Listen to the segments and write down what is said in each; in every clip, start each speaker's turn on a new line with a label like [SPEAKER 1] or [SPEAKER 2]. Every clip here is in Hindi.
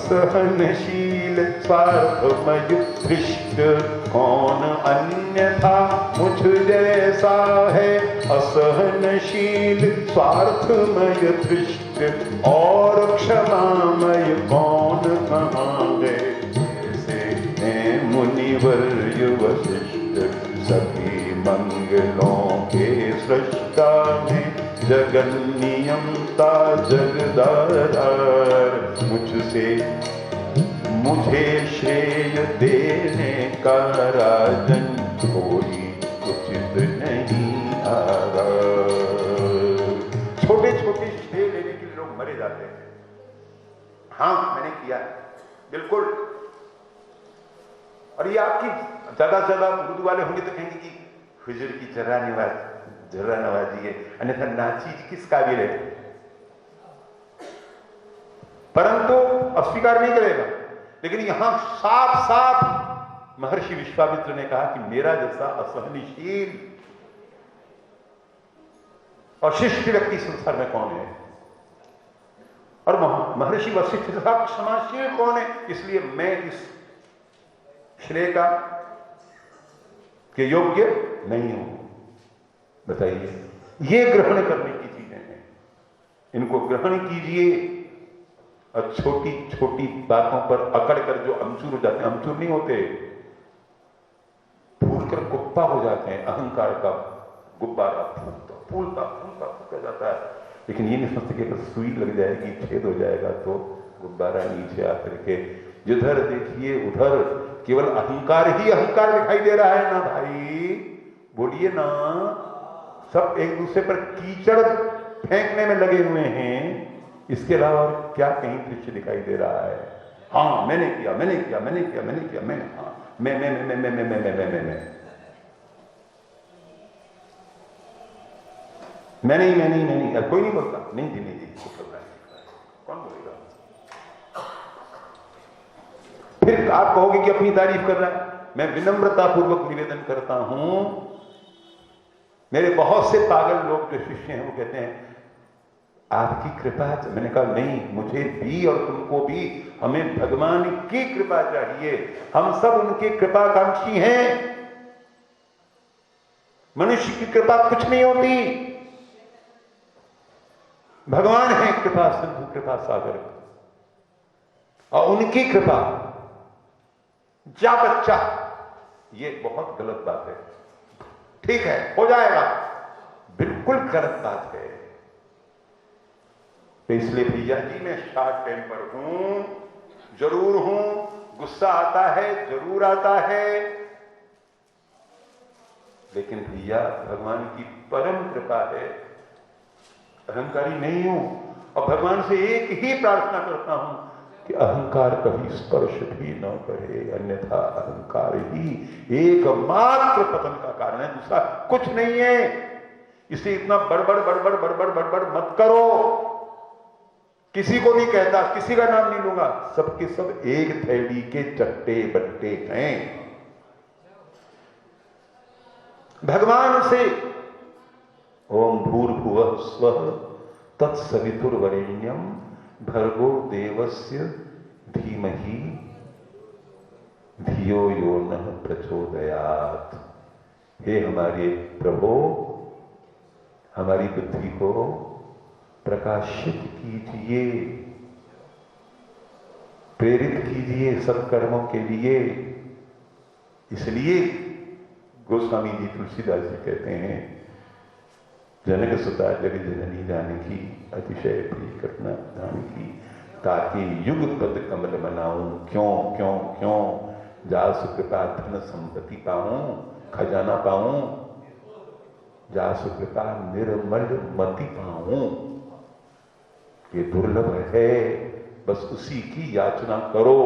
[SPEAKER 1] असहनशील स्वार्थमय धृष्ट कौन अन्यथा मुझ जैसा है। असहनशील स्वार्थमय धृष्ट और क्षमामय कौन कहाँ है। ऐसे हैं मुनिवर्य वशिष्ठ सभी मंगलों के सृष्टा में। जगन नियमता जगदाधार मुझे श्रेय देने का राजन कोई उचित नहीं आगा। छोटे छोटे श्रेय लेने के लिए लोग मरे जाते हैं। हाँ मैंने किया है बिल्कुल। और ये आपकी ज्यादा से ज्यादा उर्दू वाले होंगे तो कहेंगे कि हुजूर की जर्रा नवाजी है, अन्यथा नाचीज किस काबिल है। परंतु अस्वीकार नहीं करेगा। लेकिन यहां साफ साफ महर्षि विश्वामित्र ने कहा कि मेरा जैसा असहनशील और शिष्ट व्यक्ति संसार में कौन है। और महर्षि वशिष्ठ ने कहा क्षमाशील कौन है। इसलिए मैं इस श्रेय का के योग्य नहीं हूं। बताइए, ये ग्रहण करने की चीजें हैं, इनको ग्रहण कीजिए। और छोटी छोटी बातों पर अकड़ कर जो अमचूर हो जाते हैं, अमचूर नहीं होते, फूल कर कुप्पा हो जाते हैं। अहंकार का गुब्बारा फूलता जाता है। लेकिन ये नहीं सोचते कि अगर सुई लग जाएगी, छेद हो जाएगा तो गुब्बारा नीचे आकर के जिधर देखिए उधर केवल अहंकार ही अहंकार दिखाई दे रहा है ना भाई। बोलिए ना, सब एक दूसरे पर कीचड़ फेंकने में लगे हुए हैं। इसके अलावा क्या कहीं दृश्य दिखाई दे रहा है। हाँ मैंने किया, हाँ मैं नहीं। कोई नहीं बोलता, नहीं जी कौन बोलेगा। फिर आप कहोगे कि अपनी तारीफ कर रहा है। मैं विनम्रता पूर्वक निवेदन करता हूं, मेरे बहुत से पागल लोग जो शिष्य हैं वो कहते हैं आपकी कृपा। मैंने कहा नहीं, मुझे भी और तुमको भी, हमें भगवान की कृपा चाहिए। हम सब उनकी कृपाकांक्षी हैं। मनुष्य की कृपा कुछ नहीं होती। भगवान है कृपा सिंधु, कृपा सागर, और उनकी कृपा जा बच्चा, ये बहुत गलत बात है। ठीक है हो जाएगा, बिल्कुल गलत बात है। तो इसलिए भैया जी मैं शॉर्ट टेम्पर हूं, जरूर हूं, गुस्सा आता है, जरूर आता है। लेकिन भैया भगवान की परम कृपा है, अहंकारी नहीं हूं। और भगवान से एक ही प्रार्थना करता हूं कि अहंकार कभी स्पर्श भी न करे, अन्यथा अहंकार ही एकमात्र पतन का कारण है, दूसरा कुछ नहीं है। इसे इतना बड़बड़ मत करो। किसी को नहीं कहता, किसी का नाम नहीं लूंगा, सबके सब एक थैली के चट्टे बट्टे हैं। भगवान से ओम भूर्भुवः स्वः तत्सवितुर्वरेण्यम भर्गो देवस्य धीमहि धियो यो नः प्रचोदयात्। हे हमारे प्रभु, हमारी बुद्धि को प्रकाशित कीजिए, प्रेरित कीजिए सत्कर्मों के लिए। इसलिए गोस्वामी जी तुलसीदास जी कहते हैं, जनक सुता जग जननी जानकी अतिशय प्रिय घटना जानकी, ताकि युग पद कमल मनाऊं। क्यों जासु कृपा धन संपत्ति पाऊं, खजाना पाऊं, जासु कृपा निर्मल मति पाऊं। ये दुर्लभ है, बस उसी की याचना करो।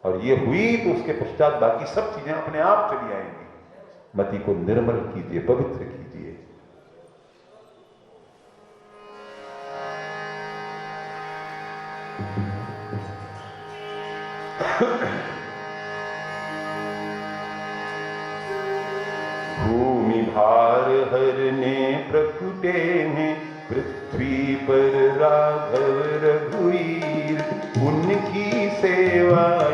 [SPEAKER 1] और ये हुई तो उसके पश्चात बाकी सब चीजें अपने आप चली आएंगी। मति को निर्मल कीजिए, पवित्र कीजिए। भूमि भार हरने प्रकुटे हैं, पृथ्वी पर राघव रघुवीर। उनकी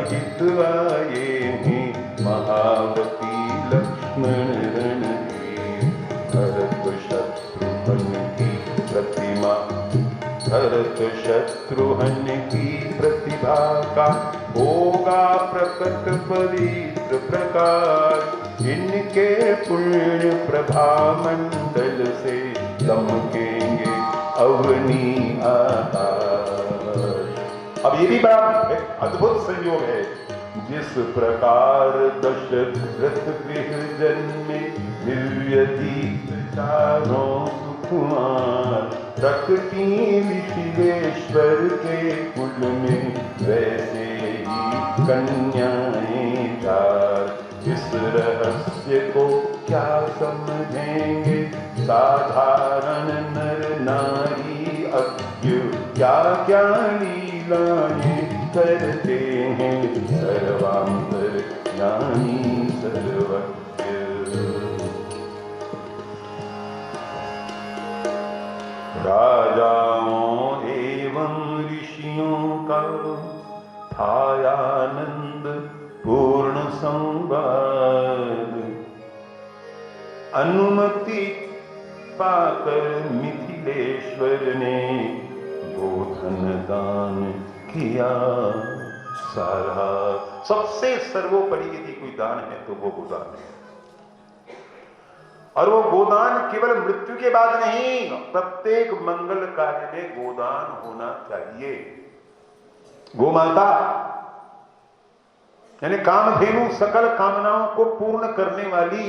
[SPEAKER 1] हित आए हैं महावती लक्ष्मण रणधीर। भरत शत्रुघ्न की प्रतिमा, भरत शत्रुघ्न की प्रतिभा का होगा प्रकट पवित्र प्रकाश। इनके पुण्य प्रभा मंडल से दमकेंगे अवनी आकाश। अब ये भी बड़ा अद्भुत संयोग है। जिस प्रकार दशरथ गृह जन्मे दिव्य दीप चारों सुकुमार, प्रकृति विश्वेश्वर के कुल में वैसे ही कन्याएं चार। इस रहस्य को क्या समझेंगे साधारण नर नारी अज्ञ, क्या क्या लीलाएं करते हैं सर्वांतर ज्ञानी सर्वज्ञ। राजाओं एवं ऋषियों का था आनंद पूर्ण संवाद। अनुमति पाकर मिथिलेश्वर ने गोधन दान किया सारा। सबसे सर्वोपरि यदि कोई दान है तो वो गोदान है। और वो गोदान केवल मृत्यु के बाद नहीं, प्रत्येक मंगल कार्य में गोदान होना चाहिए। गोमाता यानी कामधेनु सकल कामनाओं को पूर्ण करने वाली,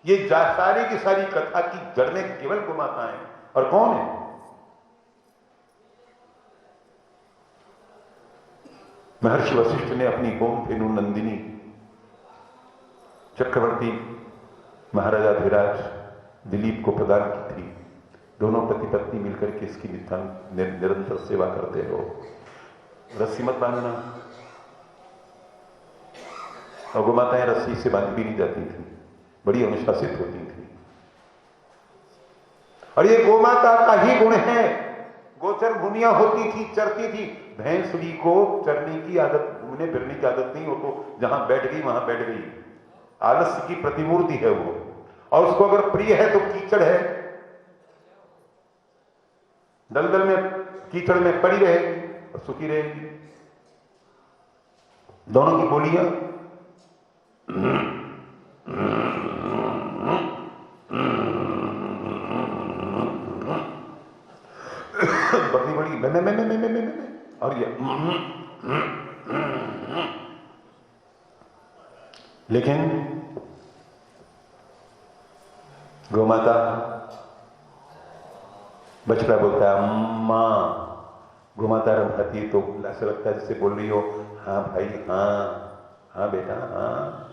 [SPEAKER 1] ये सारी की सारी कथा की जड़ में केवल गोमाता है। और कौन है? महर्षि वशिष्ठ ने अपनी गोमधेनु नंदिनी चक्रवर्ती महाराजा धीराज दिलीप को प्रदान की थी। दोनों पति पत्नी मिलकर के इसकी निरंतर सेवा करते हो। रस्सी मत बांधना। और गोमाताएं रस्सी से बांधी भी नहीं जाती थी, बड़ी अनुशासित होती थी। और ये गोमाता का ही गुण है। गोचर भूमियां होती थी, चरती थी। भैंसुरी को चरने की आदत, घूमने फिरने की आदत नहीं हो, तो जहां बैठ गई वहां बैठ गई। आलस्य की प्रतिमूर्ति है वो। और उसको अगर प्रिय है तो कीचड़ है, दलदल में कीचड़ में पड़ी रहेगी और सुखी रहेगी। दोनों की बोलियां बड़ी बड़ी मैं और ये लेकिन गोमाता बछड़ा बोलता है अम्मा। गोमाता रमती है तो ऐसा लगता है जैसे बोल रही हो हाँ भाई, हाँ बेटा, हाँ।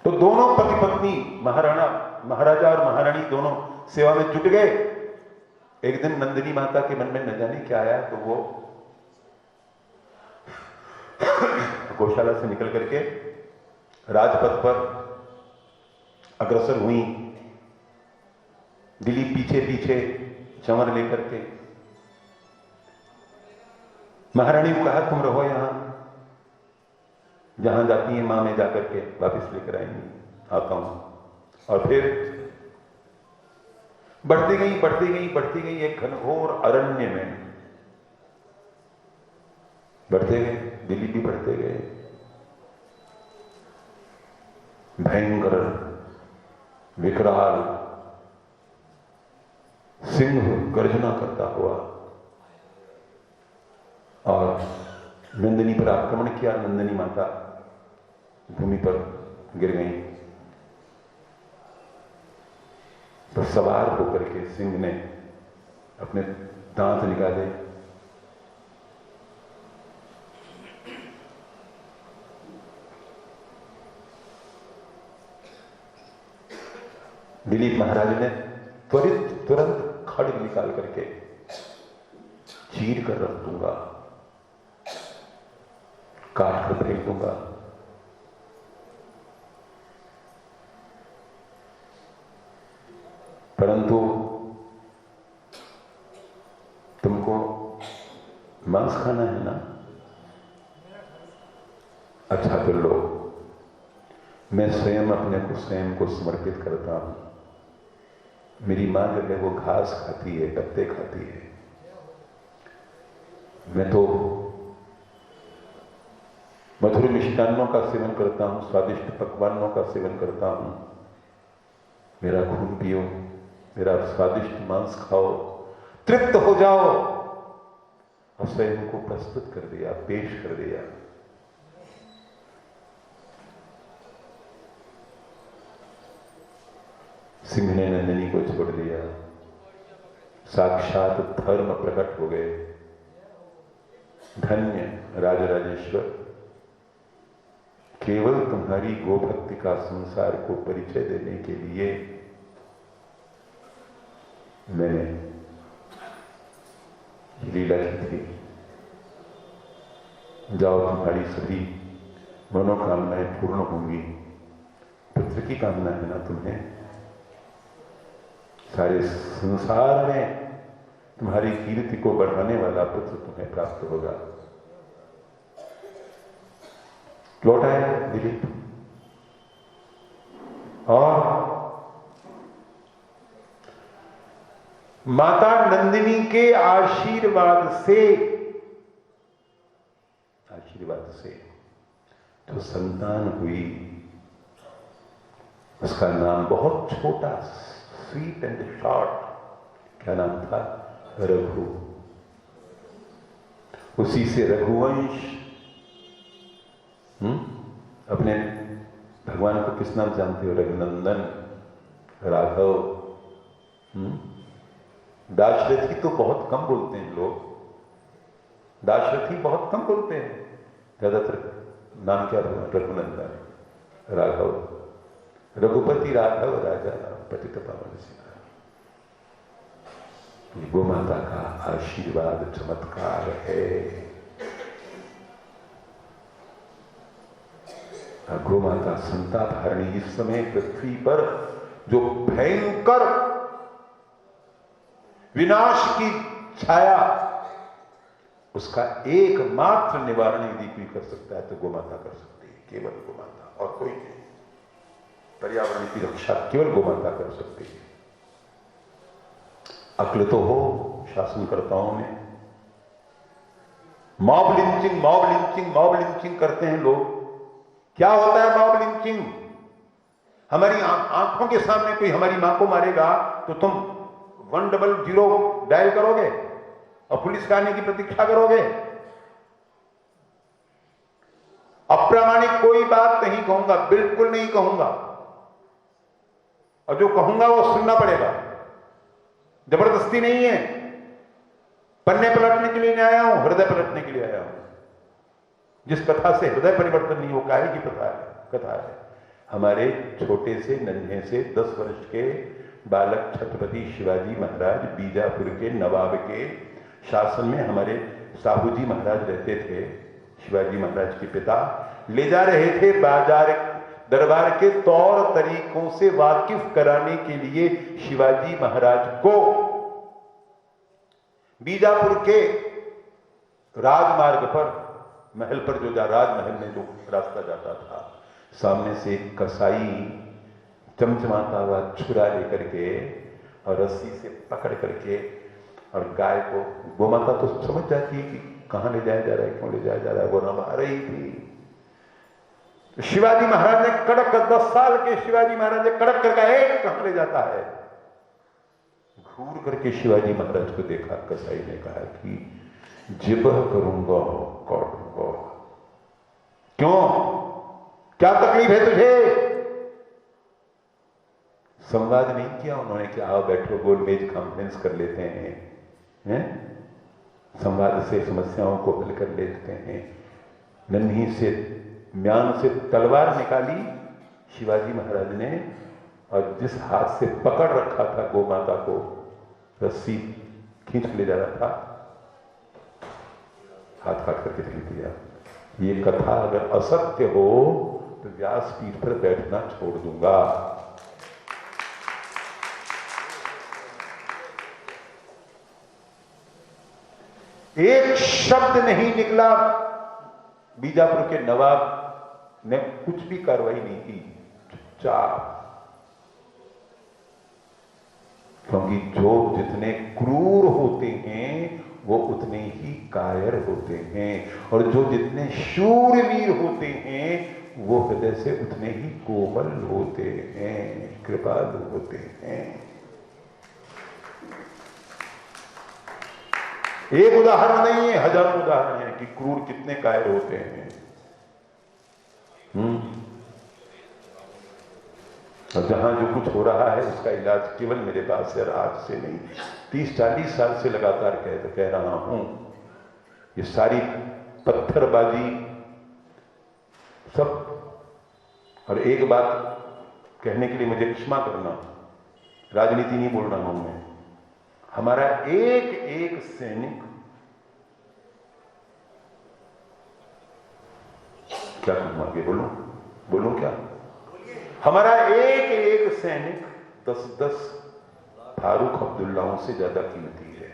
[SPEAKER 1] तो दोनों पति पत्नी, महाराजा और महारानी दोनों सेवा में जुट गए। एक दिन नंदिनी माता के मन में न जाने क्या आया, तो वो गौशाला से निकल करके राजपथ पर अग्रसर हुई। दिलीप पीछे पीछे चंवर लेकर के। महारानी को कहा तुम रहो यहां, जहां जाती है मां में जाकर के वापिस लेकर आएंगी, आता हूं। और फिर बढ़ती गई एक घनघोर अरण्य में बढ़ते गए। दिलीप भी बढ़ते गए। भयंकर विकराल सिंह गर्जना करता हुआ और नंदिनी पर आक्रमण किया। नंदिनी माता भूमि पर गिर गई। तो सवार होकर के सिंह ने अपने दांत निकाले, दिलीप महाराज ने तुरंत खड्ग निकाल करके चीर कर रख दूंगा, काट कर फेंक दूंगा। परंतु तुमको मांस खाना है ना? अच्छा कर लो। मैं स्वयं अपने को स्वयं को समर्पित करता हूं। मेरी मां जो है वो घास खाती है, पत्ते खाती है। मैं तो मधुर मिष्टान्नों का सेवन करता हूं, स्वादिष्ट पकवानों का सेवन करता हूं। मेरा खून पियो, मेरा स्वादिष्ट मांस खाओ, तृप्त हो जाओ। और स्वयं को प्रस्तुत कर दिया, पेश कर दिया। सिंह ने नंदिनी को छोड़ दिया। साक्षात धर्म प्रकट हो गए। धन्य राजराजेश्वर, केवल तुम्हारी गोभक्ति का संसार को परिचय देने के लिए मैंने लीला की थी। जाओ, तुम्हारी सभी मनोकामनाएं पूर्ण होंगी। पुत्र की कामना है ना तुम्हें? सारे संसार में तुम्हारी कीर्ति को बढ़ाने वाला पुत्र तुम्हें प्राप्त होगा। लौट आए दिलीप। और माता नंदिनी के आशीर्वाद से जो संतान हुई, उसका नाम बहुत छोटा, स्वीट एंड शॉर्ट, क्या नाम था? रघु। उसी से रघुवंश। अपने भगवान को किस नाम जानते हो? रघुनंदन, राघव। दाशरथी तो बहुत कम बोलते हैं लोग। दाशरथी बहुत कम बोलते हैं। ज्यादातर नाम क्या था? रघुनंदन, राघव, रघुपति राघव राजा पतित पावन सीता। गो माता का आशीर्वाद चमत्कार है। गो माता संताप हरणी। इस समय पृथ्वी पर जो भयंकर विनाश की छाया, उसका एकमात्र निवारण यदि कोई कर सकता है तो गोमाता कर सकती है। केवल गोमाता, और कोई नहीं। पर्यावरण की रक्षा केवल गोमाता कर सकती है। अक्ल तो हो शासनकर्ताओं में। Mob lynching, mob lynching, mob lynching करते हैं लोग। क्या होता है मॉब लिंचिंग? हमारी आंखों के सामने कोई हमारी मां को मारेगा तो तुम 100 डायल करोगे और पुलिस के आने की प्रतीक्षा करोगे। अप्रामाणिक कोई बात नहीं कहूंगा, बिल्कुल नहीं कहूंगा। और जो कहूंगा वो सुनना पड़ेगा। जबरदस्ती नहीं है। पन्ने पलटने के लिए नहीं आया हूं, हृदय पलटने के लिए आया हूं। जिस कथा से हृदय परिवर्तन नहीं हो, काहे की कथा है। हमारे छोटे से नन्हे से 10 वर्ष के बालक छत्रपति शिवाजी महाराज बीजापुर के नवाब के शासन में हमारे साहू जी महाराज रहते थे। शिवाजी महाराज के पिता ले जा रहे थे बाजार दरबार के तौर तरीकों से वाकिफ कराने के लिए शिवाजी महाराज को। बीजापुर के राजमार्ग पर, महल पर जो राजमहल में जो रास्ता जाता था, सामने से एक कसाई चमचमाता हुआ छुरा लेकर के और रस्सी से पकड़ करके, और गाय को, गोमाता तो समझ जाती है कि कहां ले जाया जा रहा है, क्यों ले जाया जा रहा है, वो रमा रही थी। तो शिवाजी महाराज ने कड़क कर, 10 साल के शिवाजी महाराज ने कड़क कर कहा, कहां ले जाता है? घूर करके शिवाजी महाराज को देखा। कसाई ने कहा कि जिब्ह करूंगा, काटूंगा। क्यों? क्या तकलीफ है तुझे? संवाद नहीं किया उन्होंने कि आओ बैठो, गोल मेज कॉन्फ्रेंस कर लेते हैं। संवाद से समस्याओं को हल कर लेते हैं। नन्ही से म्यान से तलवार निकाली शिवाजी महाराज ने, और जिस हाथ से पकड़ रखा था गोमाता को, रस्सी खींच ले जा रहा था, हाथ काट करके फेंक दिया। ये कथा अगर असत्य हो तो व्यासपीठ पर बैठना छोड़ दूंगा। एक शब्द नहीं निकला। बीजापुर के नवाब ने कुछ भी कार्रवाई नहीं की, चुपचाप। क्योंकि जो जितने क्रूर होते हैं वो उतने ही कायर होते हैं, और जो जितने शूरवीर होते हैं वो हृदय से उतने ही कोमल होते हैं, कृपालु होते हैं। एक उदाहरण नहीं है, हजारों उदाहरण हैं कि क्रूर कितने कायर होते हैं। और जहां जो कुछ हो रहा है उसका इलाज केवल मेरे पास है, आज से नहीं, 30-40 साल से लगातार कह रहा हूं। ये सारी पत्थरबाजी सब। और एक बात कहने के लिए मुझे क्षमा करना, राजनीति नहीं बोल रहा हूं मैं। हमारा एक एक सैनिक, क्या कहूं आगे, बोलूं क्या? हमारा एक एक सैनिक 10-10 फारूक अब्दुल्लाओं से ज्यादा कीमती है।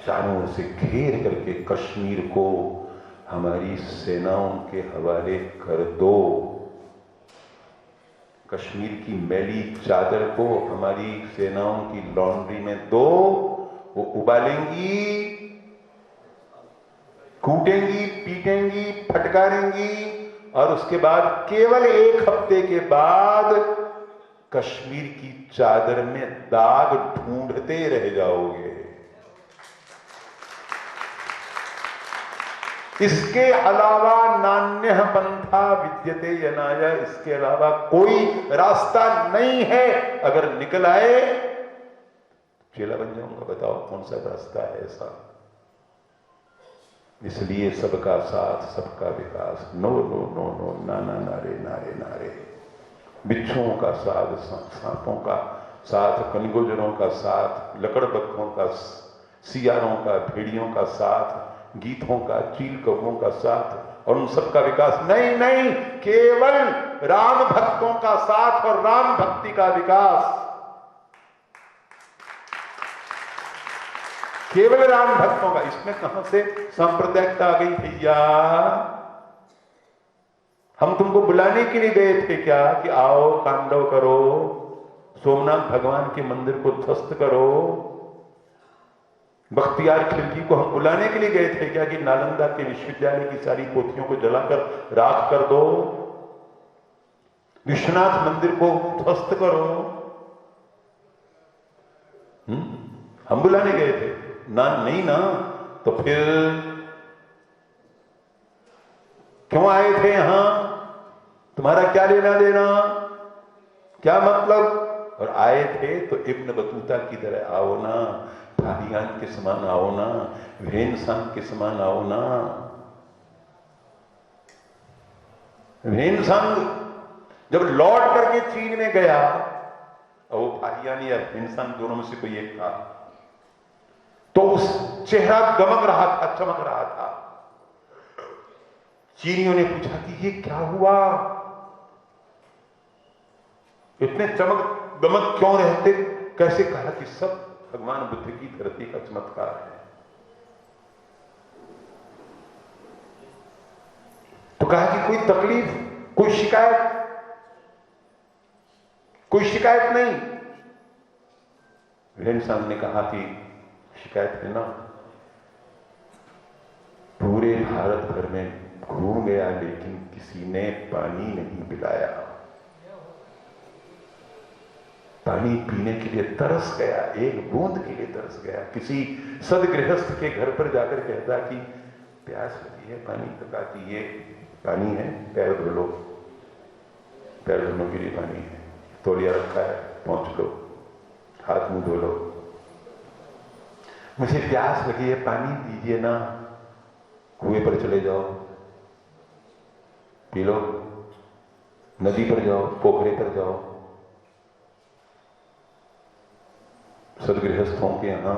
[SPEAKER 1] चारों ओर से घेर करके कश्मीर को हमारी सेनाओं के हवाले कर दो। कश्मीर की मैली चादर को हमारी सेनाओं की लॉन्ड्री में दो, वो उबालेंगी, कूटेंगी, पीटेंगी, फटकारेंगी, और उसके बाद केवल 1 हफ्ते के बाद कश्मीर की चादर में दाग ढूंढते रह जाओगे। इसके अलावा नान्यः पंथा विद्यते यनाय, इसके अलावा कोई रास्ता नहीं है। अगर निकल आए चेला बन जाऊंगा। बताओ कौन सा रास्ता है ऐसा? इसलिए सबका साथ सबका विकास, नो नो नो नो, नाना नारे नारे नारे। बिच्छुओं का साथ, सांपों का साथ, कनगुजरों का साथ, लकड़बग्घों का, सियारों का, भेड़ियों का साथ, गीतों का, चील कौओं का साथ, और उन सबका विकास नहीं, नहीं, केवल राम भक्तों का साथ और राम भक्ति का विकास। केवल राम भक्तों का। इसमें कहां से सांप्रदायिकता आ गई भैया? हम तुमको बुलाने के लिए गए थे क्या कि आओ तांडव करो, सोमनाथ भगवान के मंदिर को ध्वस्त करो? बख्तियार खिलजी को हम बुलाने के लिए गए थे क्या कि नालंदा के विश्वविद्यालय की सारी पोथियों को जलाकर राख कर दो, विश्वनाथ मंदिर को ध्वस्त करो? हम बुलाने गए थे ना? नहीं ना। तो फिर क्यों आए थे यहां? तुम्हारा क्या लेना देना, क्या मतलब? और आए थे तो इब्न बतूता की तरह आओ ना, फाहियान के समान आओ ना, वेनसांग के समान आओ ना। वेनसांग जब लौट करके चीन में गया, और वो फाहियान या वेनसांग दोनों में से कोई एक था, तो उस चेहरा गमक रहा था, चमक रहा था। चीनियों ने पूछा कि ये क्या हुआ, इतने चमक गमक क्यों रहते? कैसे? कहा कि सब भगवान बुद्ध की धरती का चमत्कार है। तो कहा कि कोई तकलीफ, कोई शिकायत नहीं। वेनसांग ने कहा कि शिकायत है ना, पूरे भारत भर में घूम गया लेकिन किसी ने पानी नहीं पिलाया। पानी पीने के लिए तरस गया, एक बूंद के लिए तरस गया। किसी सदगृहस्थ के घर पर जाकर कहता कि प्यास लगी है, पानी। तो कहा कि ये पानी है, पैर धो लो, पैर धोने के लिए पानी है, तौलिया रखा है, पहुंच लो, हाथ मुंह धो लो। मुझे प्यास लगी है, पानी दीजिए ना। कुएं पर चले जाओ, पी लो, नदी पर जाओ, पोखरे पर जाओ। सदगृहस्थों के यहां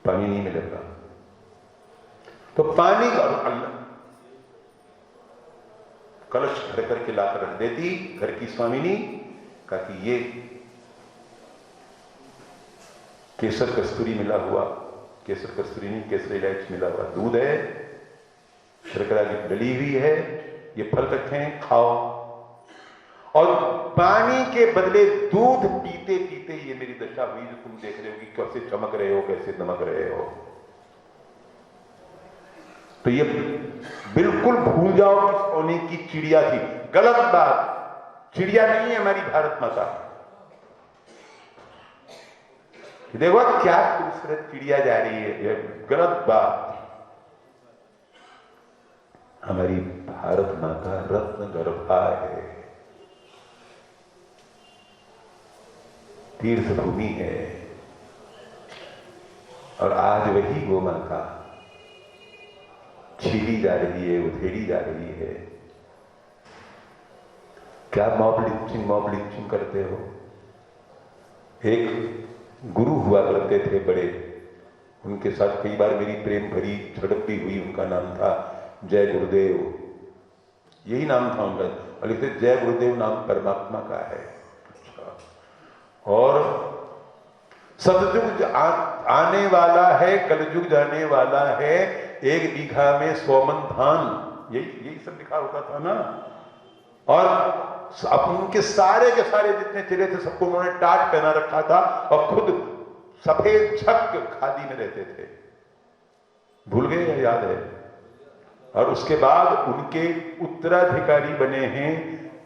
[SPEAKER 1] पानी नहीं मिलेगा। तो पानी का कलश भर करके लाकर रख देती घर की स्वामिनी, कहा कि ये केसर कस्तूरी मिला हुआ, केसर कस्तूरी नहीं, केसर इलायची मिला हुआ दूध है, शर्करा की डली हुई है, ये फल रखे हैं, खाओ। और पानी के बदले दूध पीते पीते ये मेरी दशा हुई जो तुम देख रहे हो कि कैसे चमक रहे हो, कैसे दमक रहे हो। तो ये बिल्कुल भूल जाओ कि सोने की चिड़िया थी, गलत बात। चिड़िया नहीं है हमारी भारत माता। देखो क्या खूबसूरत चिड़िया जा रही है, ये गलत बात। हमारी भारत माता रत्न गर्भा है, तीर्थ भूमि है, और आज वही गो माता छीली जा रही है, उधेड़ी जा रही है। क्या मॉब लिंचिंग करते हो। एक गुरु हुआ करते थे बड़े, उनके साथ कई बार मेरी प्रेम भरी झड़प भी हुई। उनका नाम था जय गुरुदेव, यही नाम था उनका, और लिखते जय गुरुदेव नाम परमात्मा का है। और सतयुग आने वाला है, कलयुग जाने वाला है, 1 बीघा में 100 मन धान, यही सब लिखा होता था ना। और उनके सारे के सारे जितने चेले थे सबको उन्होंने टाट पहना रखा था, और खुद सफेद छक खादी में रहते थे। भूल गए या याद है? और उसके बाद उनके उत्तराधिकारी बने हैं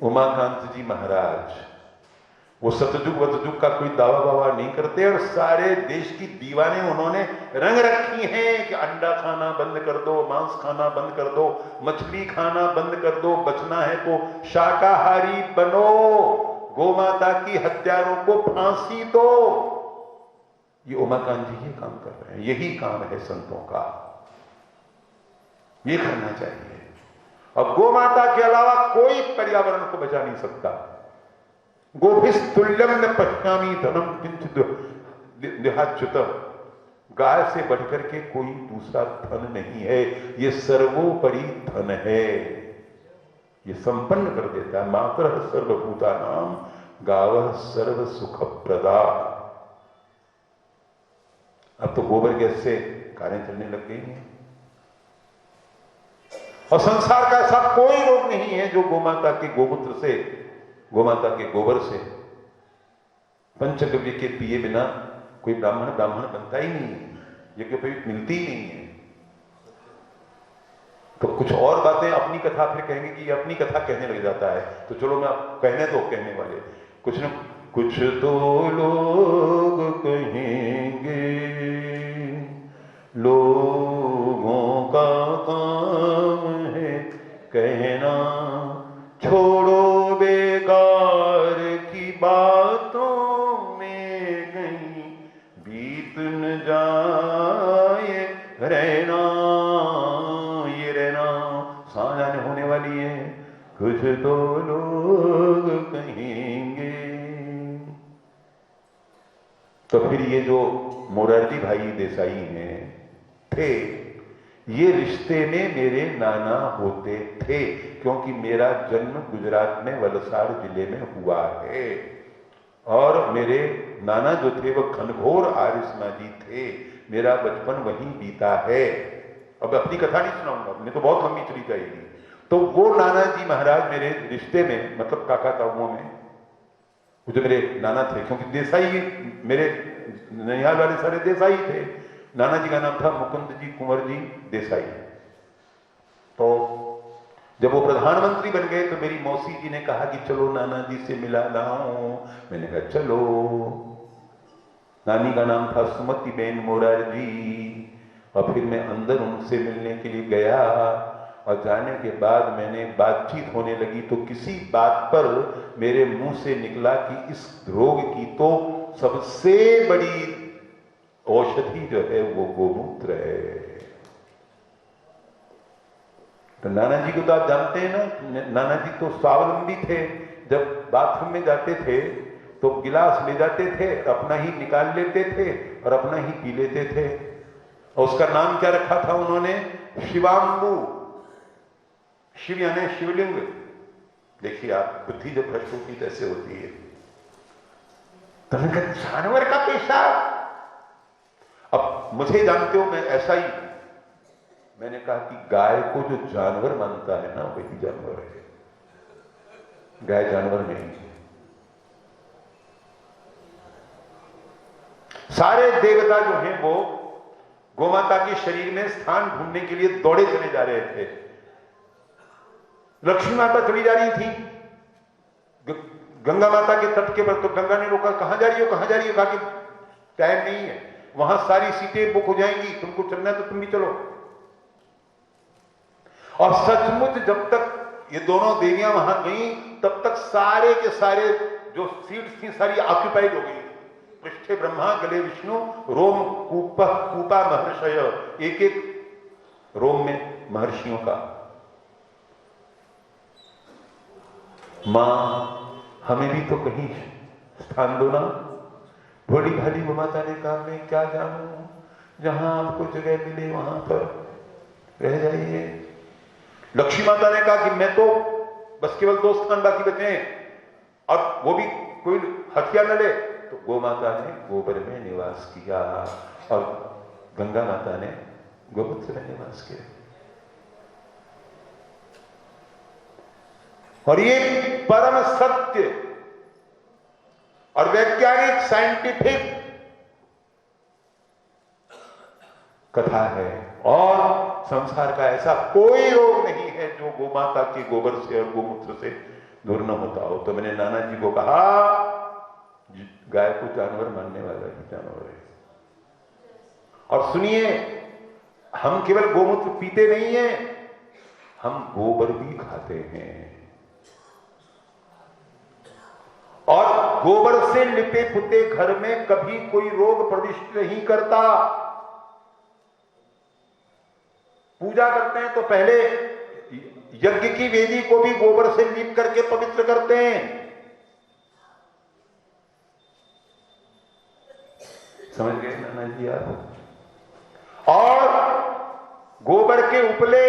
[SPEAKER 1] उमाकांत जी महाराज। वो सतयुग वतयुग का कोई दावा बावा नहीं करते, और सारे देश की दीवाने उन्होंने रंग रखी हैं कि अंडा खाना बंद कर दो, मांस खाना बंद कर दो, मछली खाना बंद कर दो, बचना है तो शाकाहारी बनो, गोमाता की हत्यारों को फांसी दो। ये उमाकांत जी ये काम कर रहे हैं, यही काम है संतों का, ये करना चाहिए। और गोमाता के अलावा कोई पर्यावरण को बचा नहीं सकता। गोभिस्तुल्यम न पश्यामी धनम किंचित देहाच्युत, गाय से बढ़कर के कोई दूसरा धन नहीं है, ये सर्वोपरि धन है, ये संपन्न कर देता है। मातरः सर्वभूतानां गावः सर्व सुख प्रदा। अब तो गोबर गैस से कारें चलने लग गई हैं, और संसार का ऐसा कोई रोग नहीं है जो गोमाता के गोमूत्र से, गोमाता के गोबर से, पंचगव्य के पिए बिना कोई ब्राह्मण बनता ही नहीं है, यज्ञोपवीत मिलती ही नहीं है। तो कुछ और बातें अपनी कथा फिर कहेंगे कि ये अपनी कथा कहने लग जाता है, तो चलो मैं कहने दो कहने वाले। कुछ न कुछ तो लोग कहेंगे, लोगों का काम है कहना, छोड़ो बेकार की बातों में कहीं बीत न जाए रहना, ये रहना साँझ होने वाली है, कुछ तो लोग कहेंगे। तो फिर ये जो मोरारजी भाई देसाई हैं थे, ये रिश्ते में मेरे नाना होते थे, क्योंकि मेरा जन्म गुजरात में वलसाड जिले में हुआ है, और मेरे नाना जो थे वो घनघोर आर्य समाजी थे। मेरा बचपन वहीं बीता है। अब अपनी कथा नहीं सुनाऊंगा, अपनी तो बहुत लंबी चली जाएगी। तो वो नाना जी महाराज मेरे रिश्ते में, मतलब काका ताऊओं में, वो जो मेरे नाना थे, क्योंकि देसाई मेरे ननिहाल वाले सारे देसाई थे। नाना जी का नाम था मुकुंद जी कुंवर जी देसाई। तो जब वो प्रधानमंत्री बन गए तो मेरी मौसी जी ने कहा कि चलो नाना जी से मिला लाऊं। मैंने कहा चलो। नानी का नाम था सुमति बेन मोरारजी, और फिर मैं अंदर उनसे मिलने के लिए गया, और जाने के बाद मैंने बातचीत होने लगी तो किसी बात पर मेरे मुंह से निकला कि इस रोग की तो सबसे बड़ी औषधि जो है वो गोमूत्र है। तो नाना जी को तो आप जानते हैं ना, नाना जी तो स्वावलंबी थे। जब बाथरूम में जाते थे तो गिलास ले जाते थे, अपना ही निकाल लेते थे और अपना ही पी लेते थे। और उसका नाम क्या रखा था उन्होंने? शिवांबु। शिव यानी शिवलिंग। देखिए आप, बुद्धि जब भ्रष्ट होती कैसे होती है। तो जानवर का पेशाब, मुझे जानते हो, मैं ऐसा ही, मैंने कहा कि गाय को जो जानवर मानता है ना वही जानवर है, गाय जानवर नहीं है। सारे देवता जो हैं वो गोमाता के शरीर में स्थान ढूंढने के लिए दौड़े चले जा रहे थे। लक्ष्मी माता चली जा रही थी गंगा माता के तट के पर, तो गंगा ने रोका, कहां जा रही हो, कहां जा रही हो? कहा कि टाइम नहीं है, वहां सारी सीटें बुक हो जाएंगी, तुमको चलना है तो तुम भी चलो। और सचमुच जब तक ये दोनों देवियां वहां गई तब तक सारे के सारे जो सीट्स थी सारी ऑक्यूपाइड हो गई। पृष्ठे ब्रह्मा, गले विष्णु, रोम कूपा महर्षय, एक एक रोम में महर्षियों का। मां हमें भी तो कहीं स्थान दो ना। भोली भाली गोमाता ने कहा मैं क्या जानूं, जहां आपको जगह मिले वहां पर रह जाइए। लक्ष्मी माता ने कहा कि मैं तो बस केवल 2 स्थान बाकी बचे हैं और वो भी कोई हथिया न ले। तो गोमाता ने गोबर में निवास किया और गंगा माता ने गोमूत्र में निवास किया। और ये परम सत्य और वैज्ञानिक साइंटिफिक कथा है। और संसार का ऐसा कोई रोग नहीं है जो गोमाता के गोबर से और गोमूत्र से दूर न होता हो। तो मैंने नाना जी को कहा गाय को जानवर मानने वाला ही जानवर है। और सुनिए, हम केवल गोमूत्र पीते नहीं हैं, हम गोबर भी खाते हैं और गोबर से लिपे पुते घर में कभी कोई रोग प्रविष्ट नहीं करता। पूजा करते हैं तो पहले यज्ञ की वेदी को भी गोबर से लीप करके पवित्र करते हैं। समझ गए नाना जी आप? और गोबर के उपले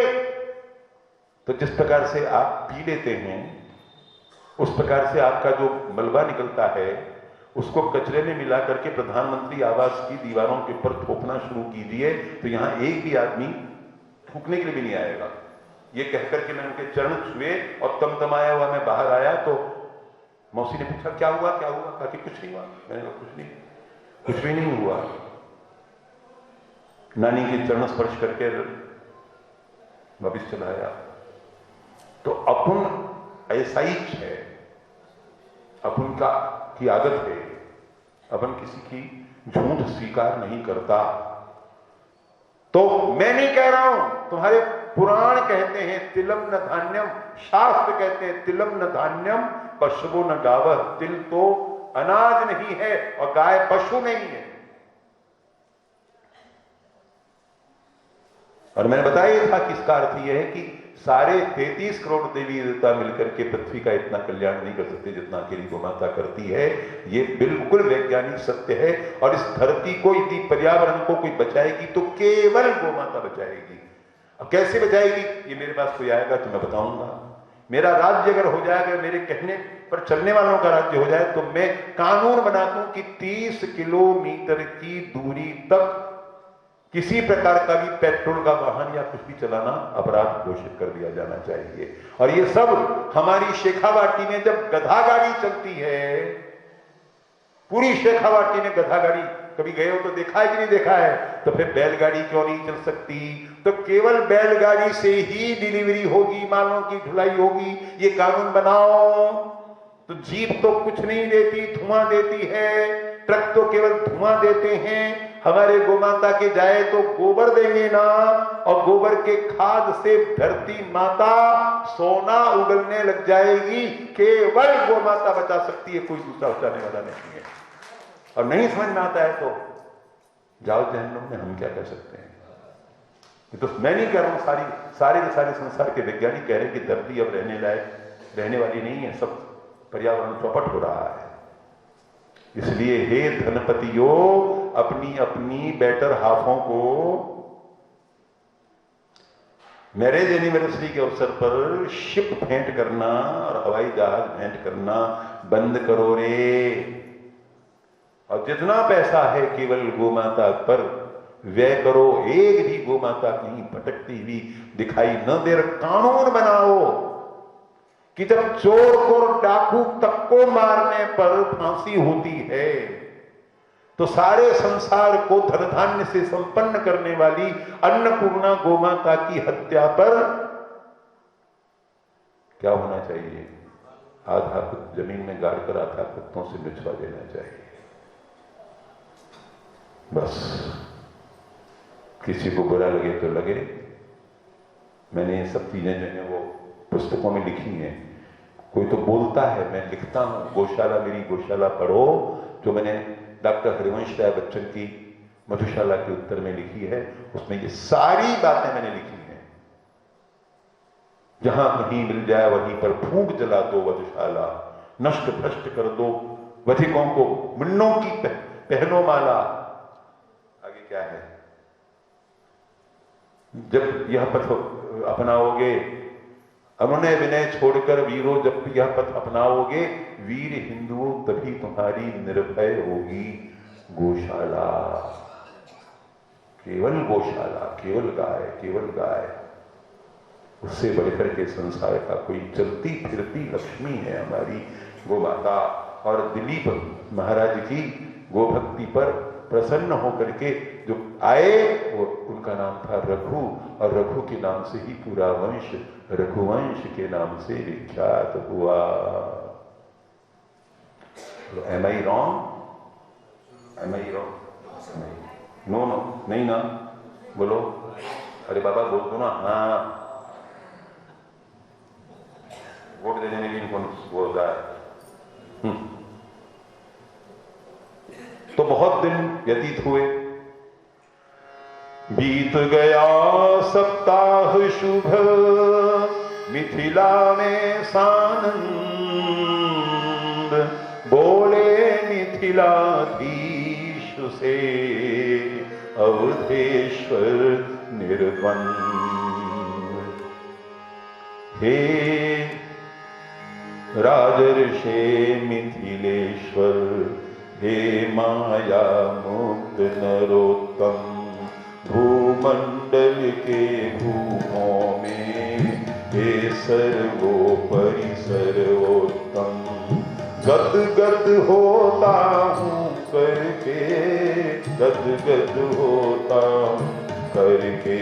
[SPEAKER 1] तो जिस प्रकार से आप पी लेते हैं उस प्रकार से आपका जो मलबा निकलता है उसको कचरे में मिला करके प्रधानमंत्री आवास की दीवारों के ऊपर थोपना शुरू कीजिए तो यहां एक भी आदमी थूकने के लिए भी नहीं आएगा। ये कहकर के मैंने उनके चरण छुए और तमतमाया हुआ मैं बाहर आया तो मौसी ने पूछा क्या हुआ क्या हुआ? कहा कि कुछ नहीं हुआ। मैंने कहा कुछ नहीं, कुछ भी नहीं हुआ। नानी के चरण स्पर्श करके वापिस चला आया। तो अपन ऐसा ही है, अपन का की आदत है, अपन किसी की झूठ स्वीकार नहीं करता। तो मैं नहीं कह रहा हूं, तुम्हारे पुराण कहते हैं तिलम न धान्यम, शास्त्र कहते हैं तिलम न धान्यम पशुओं न गावह। तिल तो अनाज नहीं है और गाय पशु नहीं है। और मैंने बताया था कि इसका अर्थ यह है कि सारे 33 करोड़ देवी देवता मिलकर के पृथ्वी का इतना कल्याण नहीं कर सकते जितना अकेली गोमाता करती है। ये बिल्कुल वैज्ञानिक सत्य है। और इस धरती को यदि पर्यावरण को कोई बचाएगी तो केवल गोमाता बचाएगी। अब कैसे बचाएगी ये मेरे पास कोई आएगा तो मैं बताऊंगा। मेरा राज्य अगर हो जाएगा, मेरे कहने पर चलने वालों का राज्य हो जाए तो मैं कानून बना दूं कि 30 किलोमीटर की दूरी तक किसी प्रकार का भी पेट्रोल का वाहन या कुछ भी चलाना अपराध घोषित कर दिया जाना चाहिए। और ये सब हमारी शेखावाटी में जब गधा गाड़ी चलती है, पूरी शेखावाटी में गधा गाड़ी, कभी गए हो तो देखा है कि नहीं देखा है? तो फिर बैलगाड़ी क्यों नहीं चल सकती? तो केवल बैलगाड़ी से ही डिलीवरी होगी, मालों की ढुलाई होगी। ये कानून बनाओ। तो जीप तो कुछ नहीं देती, धुआं देती है। ट्रक तो केवल धुआं देते हैं। हमारे गोमाता के जाए तो गोबर देंगे ना, और गोबर के खाद से धरती माता सोना उगलने लग जाएगी। केवल गोमाता बचा सकती है, कोई दूसरा बचाने वाला नहीं है। और नहीं समझ में आता है तो जाओ जहन्नुम में, हम क्या कर सकते हैं? तो मैं नहीं कह रहा हूं, सारे के सारे संसार के वैज्ञानिक कह रहे हैं कि धरती अब रहने लायक रहने वाली नहीं है, सब पर्यावरण चौपट हो रहा है। इसलिए हे धनपतियों, अपनी अपनी बेटर हाफों को मैरिज एनिवर्सरी के अवसर पर शिप भेंट करना और हवाई जहाज भेंट करना बंद करो रे। और जितना पैसा है केवल गोमाता पर व्यय करो, एक भी गौ माता कहीं भटकती हुई दिखाई न दे। कानून बनाओ कि जब चोर को, डाकू तक को मारने पर फांसी होती है तो सारे संसार को धन धान्य से संपन्न करने वाली अन्नपूर्णा गोमाता की हत्या पर क्या होना चाहिए? आधा कुछ जमीन में गाड़कर आधा कुत्तों से बिछवा देना चाहिए। बस किसी को बुरा लगे तो लगे। मैंने ये सब चीजें जो है वो पुस्तकों में लिखी हैं। कोई तो बोलता है, मैं लिखता हूं, गौशाला मेरी गौशाला पढ़ो, जो मैंने डॉक्टर हरिवंश राय बच्चन की मधुशाला के उत्तर में लिखी है, उसमें ये सारी बातें मैंने लिखी हैं। जहां कहीं मिल जाए वहीं पर फूंक जला दो वधशाला, नष्ट भ्रष्ट कर दो वधिकों को, मुन्नों की पहनो माला। आगे क्या है? जब यह पथ अपनाओगे, अनुनय विनय छोड़कर वीरों, जब यह पथ अपनाओगे वीर हिंदुओं, तभी तुम्हारी निर्भय होगी गौशाला। केवल गौशाला, केवल गाय, केवल गाय, उससे बढ़कर के संसार का कोई चलती फिरती लक्ष्मी है हमारी गोमाता। और दिलीप महाराज की गोभक्ति पर प्रसन्न होकर के जो आए वो उनका नाम था रघु, और रघु के नाम से ही पूरा वंश रघुवंश के नाम से विख्यात हुआ। Am I wrong? Am I wrong? No no, नहीं ना, बोलो। अरे बाबा बोल दो ना। हाँ, वोट देने के लिए कौन बोलता है? तो बहुत दिन व्यतीत हुए, बीत गया सप्ताह शुभ, मिथिला में सानंद, बोले मिथिलाधीश से अवधेश्वर निर्द्वंद। हे राजर्षे मिथिलेश्वर, हे माया मुक्त नरोत्तम, भूमंडल के भूमों में हे सर्वोपरि सर्वोत्तम। गद गद होता हूँ करके, गद गद होता हूँ करके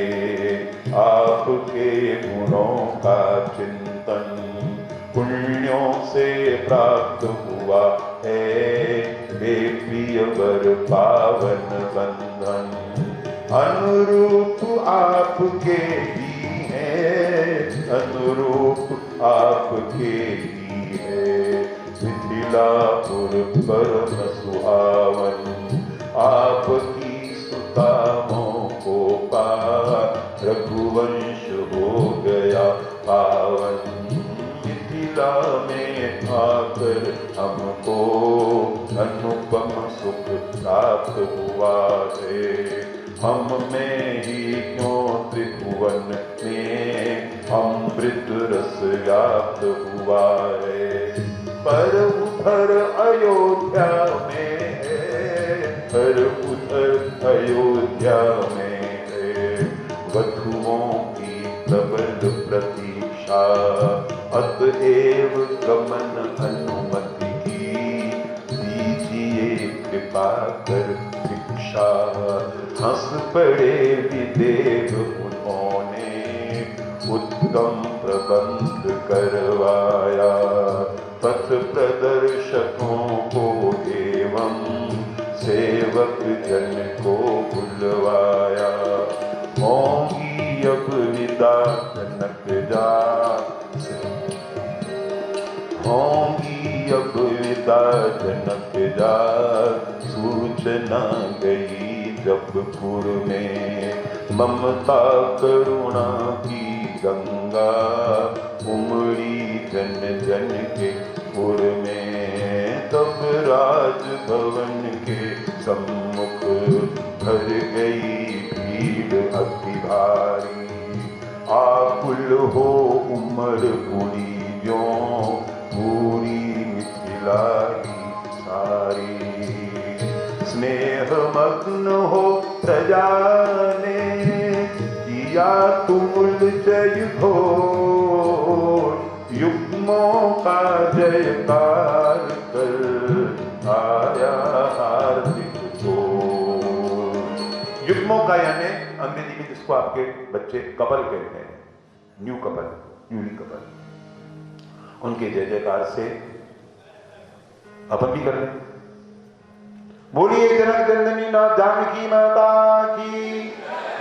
[SPEAKER 1] आपके गुणों का चिंतन, पुण्यों से प्राप्त हुआ है वे प्रिय वर पावन बंधन। अनुरूप आपके ही है, अनुरूप आपके ही है, मिथिलापुर परम सुहावन। आपकी सुतामों को पा रघुवंश हो गया पावन। मिथिला में आकर हमको अनुपम सुख प्राप्त हुआ है। हम में ही क्यों त्रिभुवन में अमृत रस व्याप्त हुआ है। पर उधर अयोध्या में है, पर उधर अयोध्या में है, वधुओं की प्रबल प्रतीक्षा। अतएव गमन अनुमति की दीजिए कृपा कर भिक्षा। हंस पड़े विदेव उन्होंने उत्तम प्रबंध करवाया। पथ प्रदर्शकों को एवं सेवक जन को बुलवाया। होंगी अब विदा जनक जा, होंगी अब विदा जनक जा। सूचना गई जबपुर में, ममता करुणा की गंगा उमड़ी जन जन के पुर में। तब राजभवन के सम्मुख भर गई भीड़ अति भारी। आकुल हो उमड़ पुरी जो पूरी मिथिला ही सारी। स्नेह मग्न हो प्रजा ने, किया तुमुल जय घोष, युग्मों का जयकार कर आया हार्दिक घोष। युग्मों का यानी अंग्रेजी में जिसको आपके बच्चे कपल कहते हैं, न्यू कपल, न्यूली कपल, उनके जय जयकार से अपन भी कर लें। बोलिए जनक जननी ना जानकी माता की,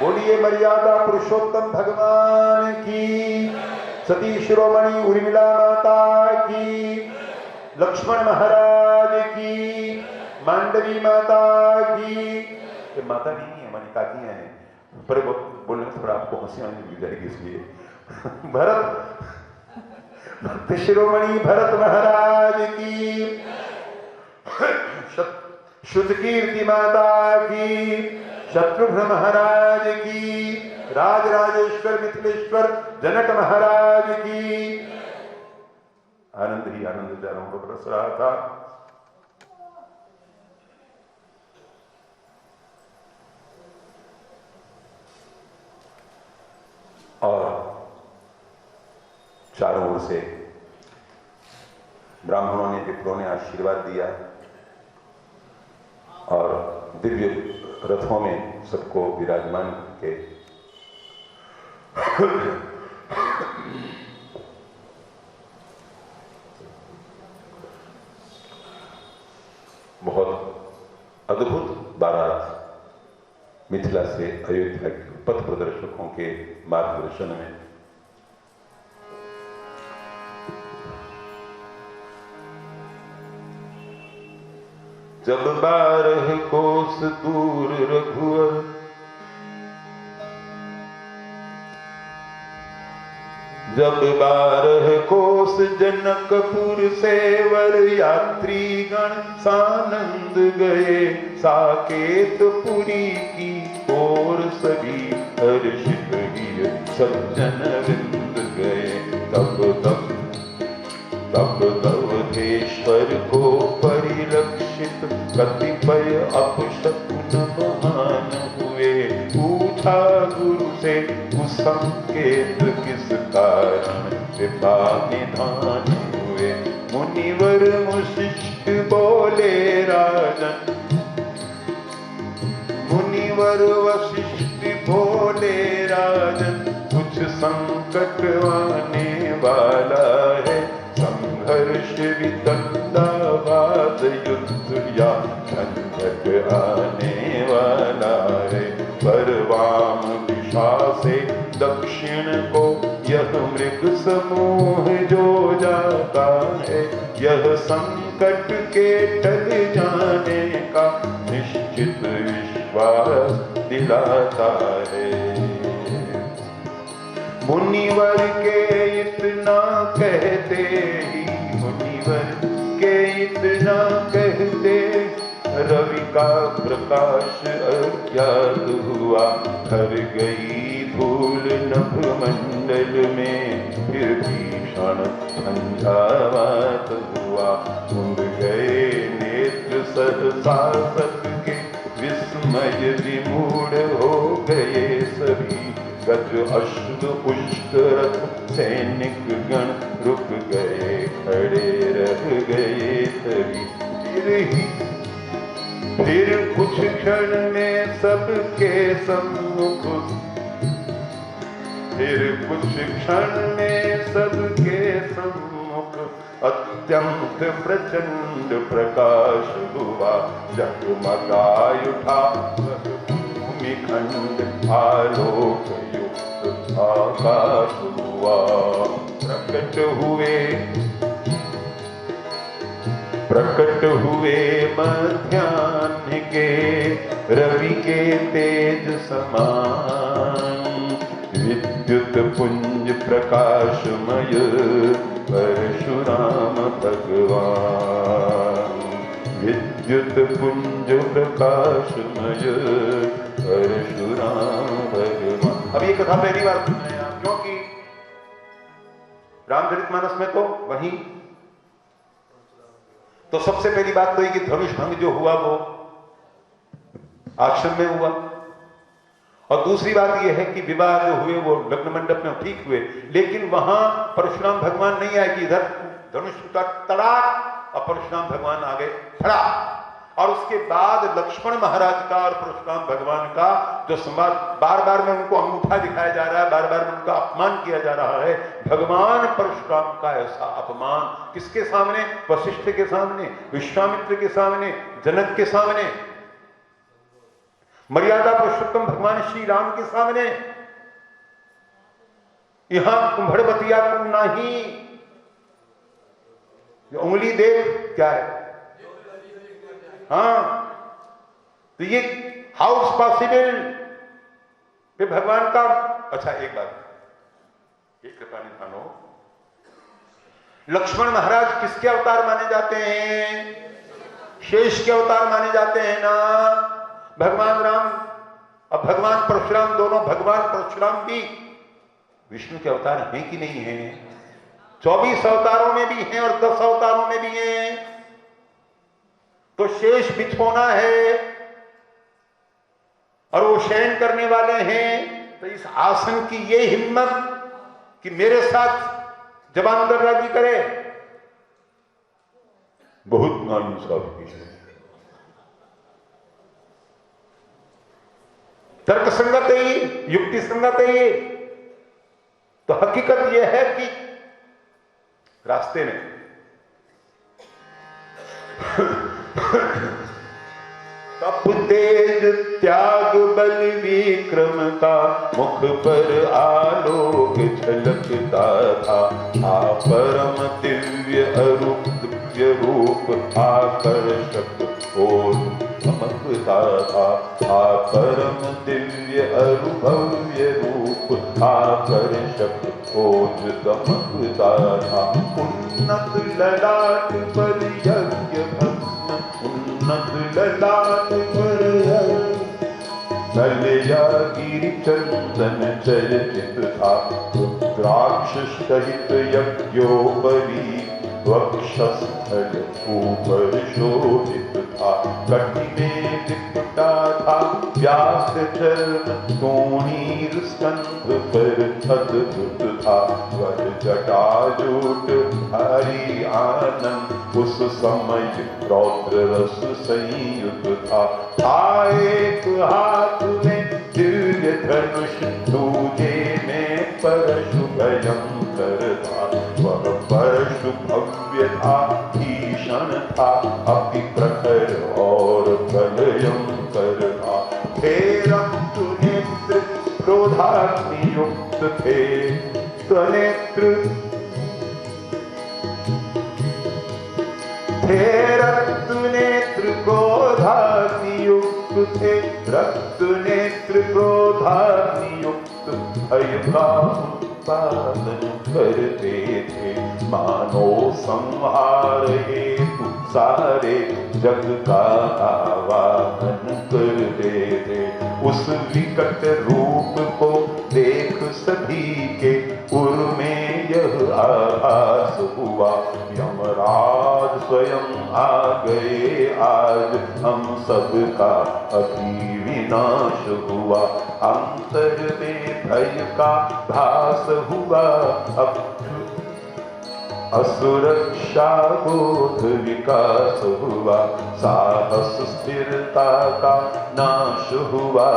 [SPEAKER 1] बोलिए मर्यादा पुरुषोत्तम भगवान की, सती शिरोमणि उर्मिला माता की, लक्ष्मण महाराज की, मांडवी माता की। ये माता नहीं है, हमारी काकियां हैं, पर बोलने में थोड़ा आपको हंसी आने लग जाएगी इसलिए। भरत, भक्त शिरोमणि भरत महाराज की, शुद्ध कीर्ति माता की, शत्रुघ्न महाराज की, राज राजेश्वर मिथिलेश्वर जनक महाराज की। आनंद ही आनंद चारों को बरस रहा था। और चारों ओर से ब्राह्मणों ने, विप्रों ने आशीर्वाद दिया और दिव्य रथों में सबको विराजमान करके बहुत अद्भुत बारात मिथिला से अयोध्या के पथ प्रदर्शकों के मार्गदर्शन में जब 12 कोस दूर रघुवर, जब 12 कोस जनकपुर सेवर, यात्री गण सानंद गए साकेतपुरी की ओर, सभी हर्षित ही सज्जन वृंद गए। तब दवधेश्वर को परिलक्षित कतिपय अपशकुन महान हुए, पूछा गुरु से कुसंकेत किस कारण कृपा निधान हुए। मुनिवर मुशिष्ट बोले राजन, मुनिवर वशिष्ठ बोले राजन, कुछ संकट आने वाला है, संघर्ष वितंडावाद युद्ध या झंझट आने वाला है। पर वाम दिशा से दक्षिण को यह मृग समूह जो जाता है, यह संकट के टल जाने का निश्चित विश्वास दिलाता है। मुनिवर के इतना कहते ही, मुनिवर के इतना कहते, रवि का प्रकाश अज्ञात हुआ, भर गई धूल नभ मंडल में, फिर भीषण झंझावात हुआ। मुंद गए नेत्र सहसा सबके, विस्मय विमूढ़ हो गए सभी। गज अश्व पुष्ट रथ सैनिक गण रुक गए, खड़े रह गए तभी। फिर कुछ क्षण में सबके सम्मुख, फिर कुछ क्षण में सबके सम्मुख अत्यंत प्रचंड प्रकाश हुआ। जगमगाय उठा भूमि खंड, आलोक युक्त आकाश हुआ। प्रकट हुए मध्याह्न के रवि के तेज समान, विद्युत पुंज प्रकाशमय परशुराम भगवान। विद्युत पुंज प्रकाशमय परशुराम भगवान। अब ये कथा पहली बार सुन रहे हैं आप, क्योंकि रामचरितमानस में तो वहीं तो सबसे पहली बात तो ये कि धनुष भंग जो हुआ वो आश्रम में हुआ। और दूसरी बात यह है कि विवाह जो हुए वो लग्न मंडप में ठीक हुए, लेकिन वहां परशुराम भगवान नहीं आए कि इधर धनुष का तड़ाक और परशुराम भगवान आ गए खड़ा। और उसके बाद लक्ष्मण महाराज का और परशुराम भगवान का जो संवाद, बार बार में उनको अंगूठा दिखाया जा रहा है, बार बार में उनका अपमान किया जा रहा है। भगवान परशुराम का ऐसा अपमान किसके सामने? वशिष्ठ के सामने, विश्वामित्र के सामने, जनक के सामने, मर्यादा पुरुषोत्तम भगवान श्री राम के सामने। यहां कुंभड़बतिया तुम नहीं, उंगली देख क्या है? हाँ, तो ये हाउ इज पॉसिबल कि भगवान का। अच्छा एक बात, एक कृपा निधानो, लक्ष्मण महाराज किसके अवतार माने जाते हैं? शेष के अवतार माने जाते हैं ना। भगवान राम और भगवान परशुराम, दोनों भगवान परशुराम भी विष्णु के अवतार हैं कि नहीं हैं? 24 अवतारों में भी हैं और 10 अवतारों में भी हैं। तो शेष बिछोना है और वो शयन करने वाले हैं। तो इस आसन की ये हिम्मत कि मेरे साथ जबान दर्राजी करे, बहुत नाइंसाफी है। तर्क संगत है ये, युक्ति संगत है ये। तो हकीकत यह है कि रास्ते में तप तेज त्याग बल विक्रम का, मुख पर आलोक झलकता था। परम दिव्य अरूप दिव्य रूप आकर्षक और चमकता था। परम दिव्य अनुभव्य रूप आकर्षक ओज दमकता था। उन्नत ललाट पर यज्ञ भस्म, उन्नत ललाट पर कलया गिरि चंदन चर्चित था। रुद्राक्ष सहित यज्ञोपरी वक्षस्थल ऊपर शोभित था। कटी में लिपटा था व्यास चरण, तोणीर स्कंध पर अद्भुत था। वर जटाजूट हरि आनंद, उस समय रौद्र रस संयुक्त था। एक हाथ में दिव्य धनुष, दूजे में परशु भयंकर था। वह परशु भव्य था, भीषण था, अति प्रखर और भयंकर था। थे रक्त नेत्र क्रोधाग्नि युक्त थे, त्वनेत्र थे रक्त नेत्र क्रोधाग्नि युक्त थे। रक्त नेत्र क्रोधाग्नि युक्त भय का उत्पादन करते थे। मानो संहार हेतु सारे जग का आवाहन करते थे। उस विकट रूप को देख सभी के उर में यह आभास हुआ, यमराज स्वयं आ गए आज, हम सबका अभी विनाश हुआ। अंतर में भय का भास हुआ, अब असुरक्षा बोध विकास हुआ। साहस स्थिरता का नाश हुआ,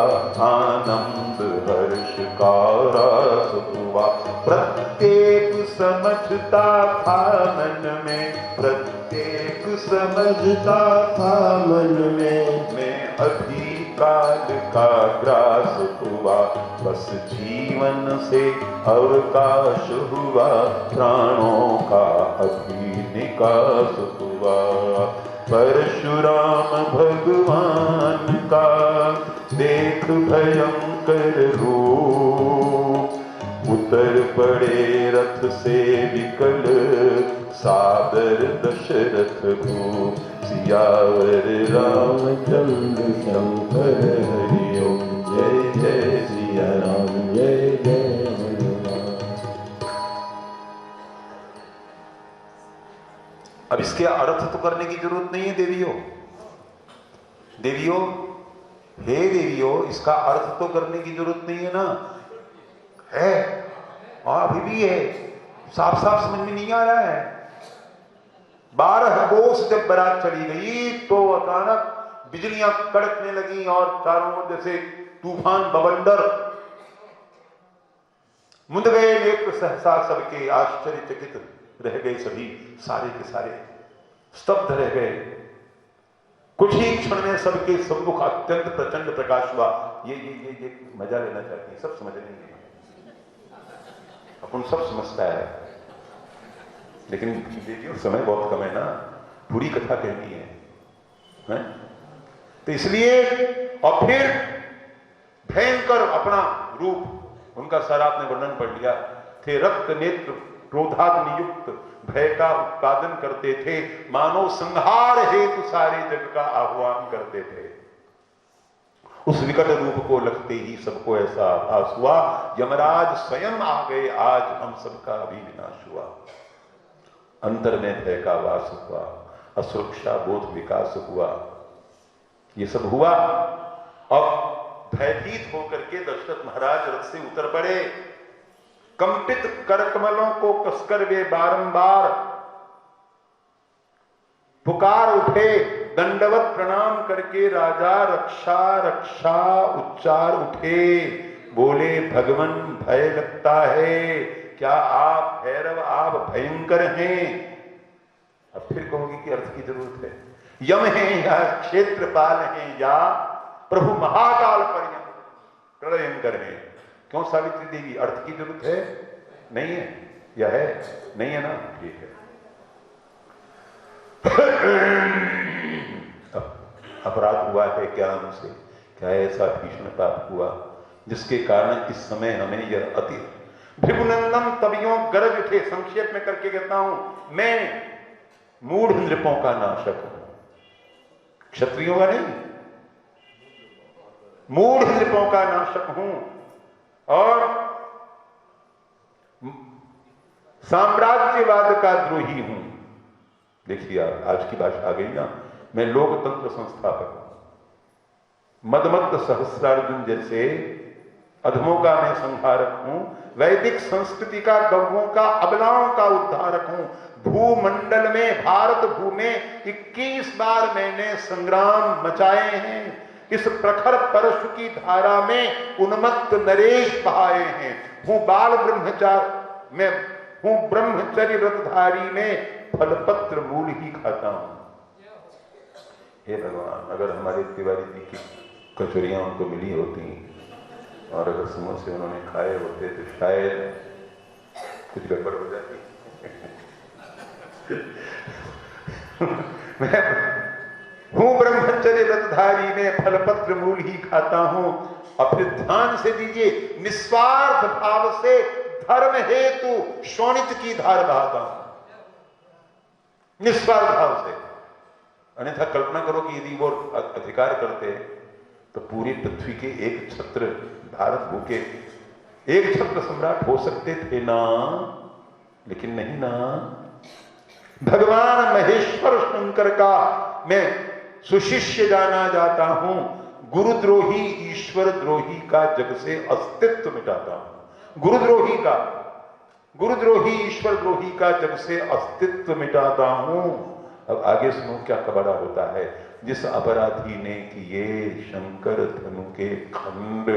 [SPEAKER 1] आनंद हर्ष का रस हुआ। प्रत्येक समझता था मन में, प्रत्येक समझता था मन में, मैं अभी काल का ग्रास हुआ। बस जीवन से अवकाश हुआ, प्राणों का अभी निकास हुआ। परशुराम भगवान का देख भयंकर रूप, उतर पड़े रथ से विकल, सादर दशरथ को। सियावर रामचंद्र शंकर हरि ओम, जय जय सिया राम, जय जय हनुमान। अब इसके अर्थ तो करने की जरूरत नहीं है देवियों। देवियों, हे देवियों, इसका अर्थ तो करने की जरूरत नहीं है ना? है, और अभी भी है, साफ साफ समझ में नहीं आ रहा है। 12 कोस जब बारात चली गई तो अचानक बिजलियां कड़कने लगी और चारों ओर जैसे तूफान बवंडर। मुंद गए नेत्र सहसा सबके, आश्चर्यचकित रह गए सभी, सारे के सारे स्तब्ध रह गए। कुछ ही क्षण में सबके सम्मुख अत्यंत प्रचंड प्रकाश हुआ। ये मजा लेना चाहती है, सब समझ नहीं है, अपन सब समझता है, लेकिन देखिए समय बहुत कम है ना, पूरी कथा कहनी है? तो इसलिए, और फिर भयंकर अपना रूप उनका सारा आपने वर्णन पढ़ लिया। थे रक्त नेत्र क्रोधाग्नि युक्त, भय का उत्पादन करते थे, मानो संहार हेतु सारे जग का आह्वान करते थे। उस विकट रूप को लगते ही सबको ऐसा आभास हुआ, यमराज स्वयं आ गए, आज हम सबका भी विनाश हुआ। अंतर में भय का वास हुआ, असुरक्षा बोध विकास हुआ। ये सब हुआ। अब भयभीत होकर के दशरथ महाराज रथ से उतर पड़े। कंपित करकमलों को कसकर वे बारंबार पुकार उठे, दंडवत प्रणाम करके राजा रक्षा रक्षा उच्चार उठे। बोले, भगवन भय लगता है, क्या आप भैरव, आप भयंकर हैं? अब फिर कहोगे कि अर्थ की जरूरत है। यम है या क्षेत्रपाल है या प्रभु महाकाल प्रलयंकर है। क्यों सावित्री देवी, अर्थ की जरूरत है? नहीं है, या है? नहीं है ना, ठीक है। अपराध हुआ है क्या हमसे? क्या ऐसा भीषण पाप हुआ जिसके कारण इस समय हमें यह अति भृगुनंदन तबियों गरज उठे। संक्षेप में करके कहता हूं, मैं मूढ़ नृपों का नाशक हूं, क्षत्रियों का नहीं, मूढ़ नृपों का नाशक हूं और साम्राज्यवाद का द्रोही हूं। देखिए आज की भाषा आ गई ना, मैं लोकतंत्र संस्थापक हूं, मदमत्त सहस्रार्जुन जैसे अधमों का मैं संहारक हूं, वैदिक संस्कृति का, गौओं का, अबलाओं का उद्धारक हूं। भूमंडल में, भारत भू में 21 बार मैंने संग्राम मचाए हैं। इस प्रखर परशु की धारा में उन्मत्त नरेश बहाए हैं। हूं बाल ब्रह्मचारी, मैं हूं ब्रह्मचर्य व्रतधारी में फलपत्र मूल ही खाता हूं। हे भगवान, अगर हमारे तिवारी जी की कचौरियां उनको मिली होती और अगर समोसे उन्होंने खाए होते तो शायद कुछ गड़बड़ हो जाती। मैं हूं ब्रह्मचर्य व्रतधारी में फलपत्र मूल ही खाता हूं। और फिर ध्यान से दीजिए, निस्वार्थ भाव से धर्म हेतु शोणित की धार बहाता हूं, निस्वार्थ भाव से। अन्यथा कल्पना करो कि यदि वो अधिकार करते तो पूरी पृथ्वी के एक छत्र भारत भूखे एक छत्र सम्राट हो सकते थे ना, लेकिन नहीं ना। भगवान महेश्वर शंकर का मैं सुशिष्य जाना जाता हूं, गुरुद्रोही ईश्वर द्रोही का जग से अस्तित्व मिटाता हूं। गुरुद्रोही ईश्वर द्रोही का जग से अस्तित्व मिटाता हूं। अब आगे सुनो क्या कबड़ा होता है। जिस अपराधी ने किए शंकर धनु के खंड,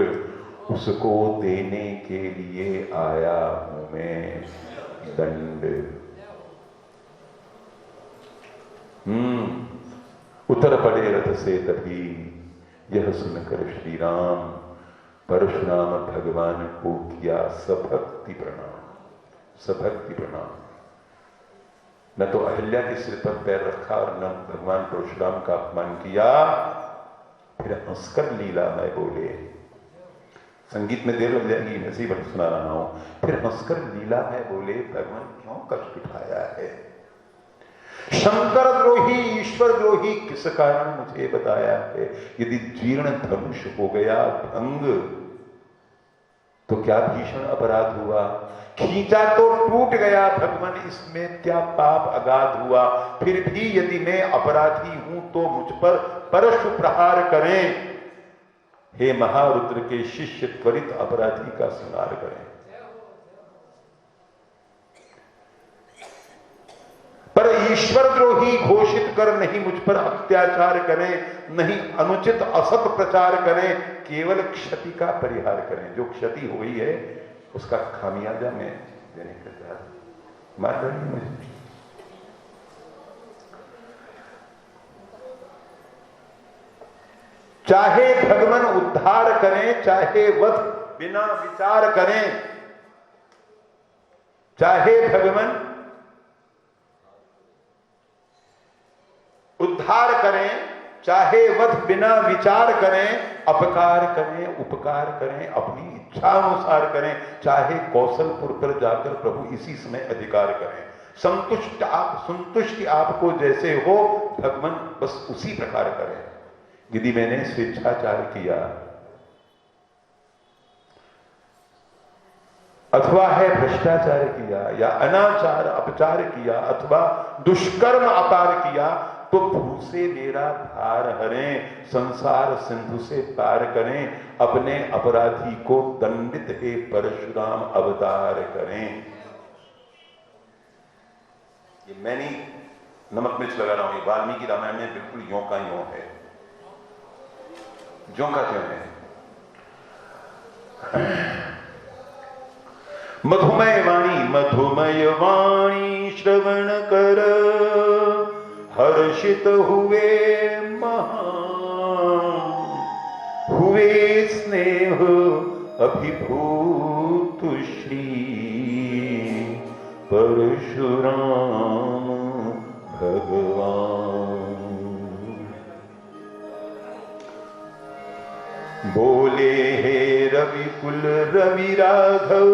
[SPEAKER 1] उसको देने के लिए आया हूं मैं दंड। उतर पड़े रथ से तभी यह सुनकर श्री राम, परशुराम भगवान को किया सभक्ति प्रणाम, सभक्ति प्रणाम। न तो अहिल्या के सिर पर पैर रखा और न भगवान परशुराम का अपमान किया। फिर हंसकर लीला में बोले, संगीत में देर लग जाएगी, मैं ऐसे ही सुना रहा हूं। फिर हंसकर लीला में बोले, भगवान क्यों कष्ट उठाया है? शंकर द्रोही ईश्वर द्रोही किस कारण मुझे बताया है? यदि जीर्ण धनुष हो गया भंग तो क्या भीषण अपराध हुआ? खींचा तो टूट गया भगवान, इसमें क्या पाप अगाध हुआ? फिर भी यदि मैं अपराधी हूं तो मुझ पर परशु प्रहार करें। हे महारुद्र के शिष्य त्वरित अपराधी का संहार करें। पर ईश्वर द्रोही घोषित कर नहीं मुझ पर अत्याचार करें, नहीं अनुचित असत प्रचार करें, केवल क्षति का परिहार करें। जो क्षति हुई है उसका खामियाजा मैं देने के साथ मार रही मुझे। चाहे भगवान उद्धार करें, चाहे वध बिना विचार करें, चाहे भगवान उद्धार करें, चाहे वध बिना विचार करें, अपकार करें, उपकार करें, अपनी इच्छा अनुसार करें, चाहे कौशलपुर पर जाकर प्रभु इसी समय अधिकार करें। संतुष्टि आपको जैसे हो भगवान बस उसी प्रकार करें। यदि मैंने स्वेच्छाचार किया अथवा है भ्रष्टाचार किया या अनाचार अपचार किया अथवा दुष्कर्म अपार किया तो भू से मेरा भार हरें, संसार सिंधु से पार करें, अपने अपराधी को दंडित हे परशुराम अवतार करें। ये मैं नहीं नमक मिर्च लगा रहा हूं, ये वाल्मीकि रामायण में बिल्कुल यों का यों है, ज्यों का त्यों है। मधुमय वाणी श्रवण कर हर्षित हुए महान, हुए स्नेह अभिभूत श्री परशुराम भगवान। बोले हे रविकुल रवि राघव,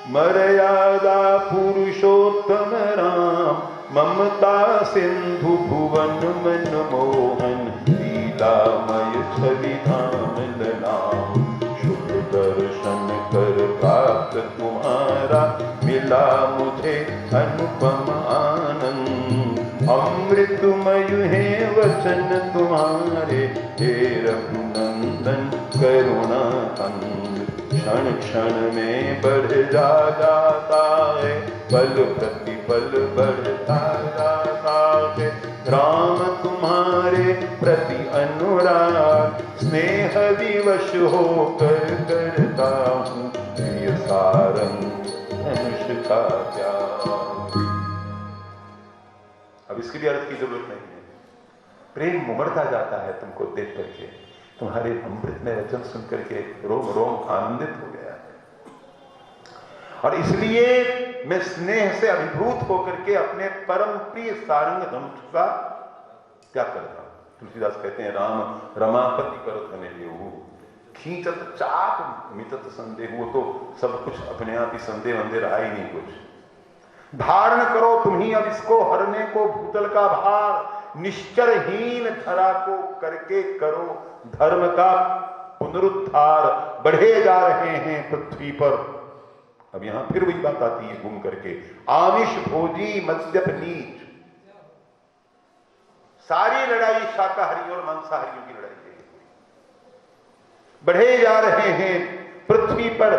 [SPEAKER 1] मर्यादा पुरुषोत्तम राम, ममता सिंधु भुवन मन मोहन, लीलामय छवि धाम नाम, शुभ दर्शन कर प्राप्त तुम्हारा, मिला मुझे अनुपम आनंद, अमृतमय है वचन तुम्हारे, हे रघुनंदन करुणा कंद, क्षण क्षण में बढ़ जाता है, पल प्रति पल बढ़ता जाता है, राम तुम्हारे प्रति अनुराग, स्नेह विवश होकर करता हूँ, प्रिय सारंग धनुष का त्याग। अब इसकी भी अर्थ की जरूरत नहीं है, प्रेम उमड़ता जाता है तुमको देख करके, तुम्हारे अमृत में वचन सुन करके रोम रोम आनंदित हो गया है। और इसलिए मैं स्नेह से अभिभूत होकर के अपने परम प्रिय सारंग धनुष का त्याग करता हूं। तुलसीदास कहते हैं, राम रमापति करत हने खींचत चाप मितत संदेह। वो तो सब कुछ अपने आप ही संदेह वंदे रहा ही नहीं कुछ। धारण करो तुम ही अब इसको हरने को भूतल का भार, निश्चरहीन धरा को करके करो धर्म का पुनरुद्धार। बढ़े जा रहे हैं पृथ्वी पर। अब यहां फिर वही बात आती है घूम करके, आमिष भोजी मद्यप नीच। सारी लड़ाई शाकाहारी और मांसाहारियों की लड़ाई है। बढ़े जा रहे हैं पृथ्वी पर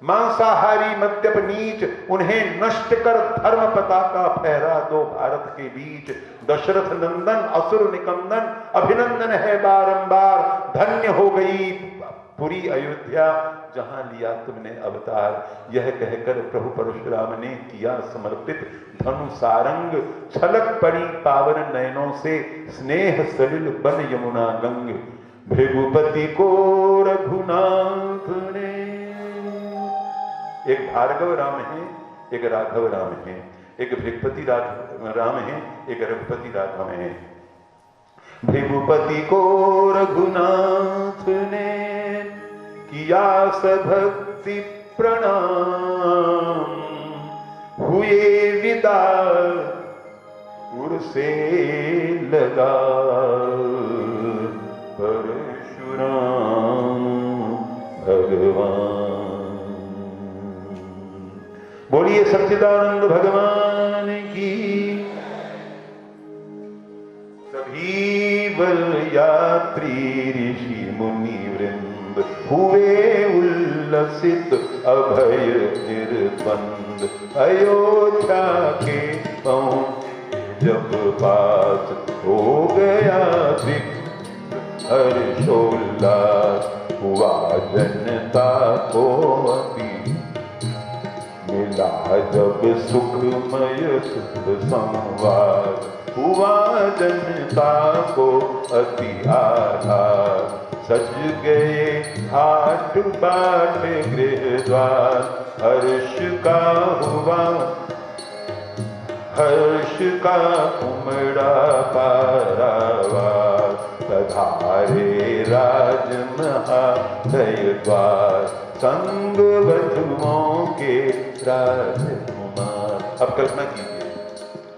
[SPEAKER 1] मांसाहारी मद्यप नीच, उन्हें नष्ट कर धर्म पताका फहरा दो भारत के बीच। दशरथ नंदन असुर निकंदन अभिनंदन है बारंबार, धन्य हो गई पुरी अयोध्या जहां लिया तुमने अवतार। यह कहकर प्रभु परशुराम ने किया समर्पित धनु सारंग, छलक पड़ी पावन नयनों से स्नेह सलिल बन यमुना गंग। भृगुपति को रघुनाथ ने, एक भार्गव राम है, एक राघव राम है, एक भृगुपति राम है, एक रघुपति राघव है। भृगुपति को रघुनाथ ने किया सभक्ति प्रणाम, हुए विदा उर से लगा परशुराम भगवान। बोलिए सच्चिदानंद भगवान की। सभी बल यात्री ऋषि मुनि वृंद हुए उल्लसित अभय निर्बंध। अयोध्या के पहुँचे जब पास हो गया हर्षोल्लास, हुआ जनता को अति मिला जब सुखमय सुख संवाद। हुआ जनता को अति आधार, सज गए हाट बाट गृह द्वार। हर्ष का हुआ हर्ष का उमड़ा पारावार। पधारे राजमहादय द्वार, संग वधुओं के राजकुमार। अब कल्पना कीजिए,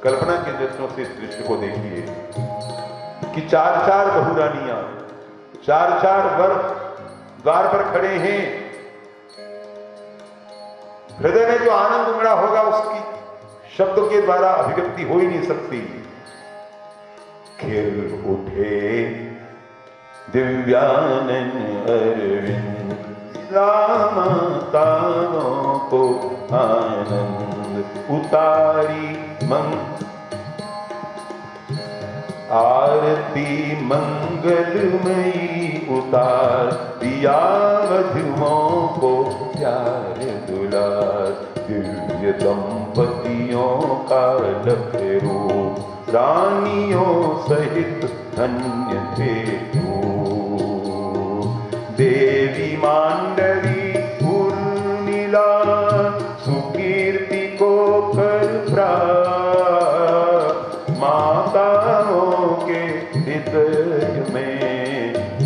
[SPEAKER 1] कल्पना के दृष्टियों से इस दृश्य को देखिए कि चार चार बहुरानियां, चार चार वर द्वार पर खड़े हैं। हृदय में जो आनंद उमड़ा होगा उसकी शब्दों के द्वारा अभिव्यक्ति हो ही नहीं सकती। खिल उठे दिव्यानन अरविंद, माताओं को आनंद उतारी आरती मंगलमयी उतार। दिया वधुओं को प्यार दुलार। दिव्य दंपतियों का लख रूप, रानियों सहित धन्य थे देवी मांडवी उर्मिला। सुकीर्ति को कर प्राप्त, माताओं के हृदय में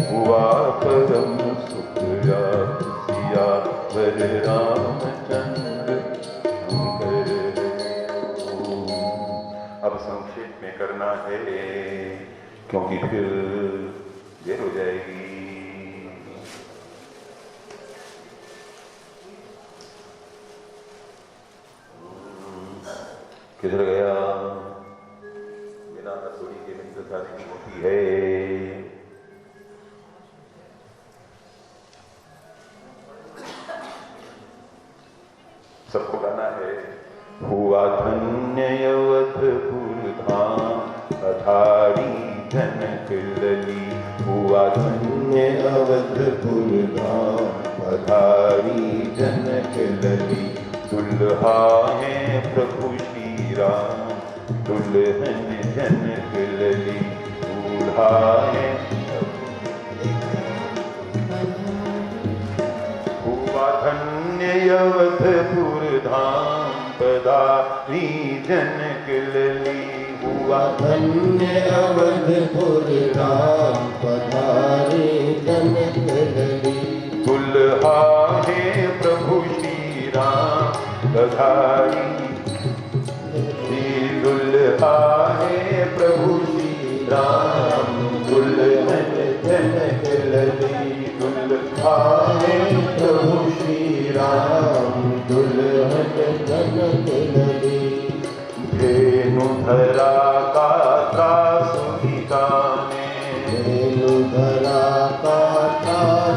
[SPEAKER 1] हुआ परम सुख व्याप्त। सिया वर रामचंद्र अब संक्षेप में करना है क्योंकि फिर देर हो जाएगी। किधर गया बिना हथौड़ी के मित्र शादी होती है। सबको गाना है। हुआ धन्य अवधपुर धाम, पधारी जनक लली। हुआ धन्य अवधपुर धाम, पधारी जनक लली। दुल्हा है प्रभु श्री राम, दुल्हन जनक लली। दूल्हा है हुआ धन्य अवधपुर धाम, पधारी जनक लली। हुआ
[SPEAKER 2] धन्य अवधपुर धाम, पधारी जनक लली।
[SPEAKER 1] दुल्हा है प्रभु श्री राम, पधारी। दुल्हा है प्रभु श्री राम, दुल्हन जनक लली। दुल्हा है प्रभु श्री राम, दुल्हन जनक लली। धेनुधरा का सुनिकाने,
[SPEAKER 2] धेनुधरा का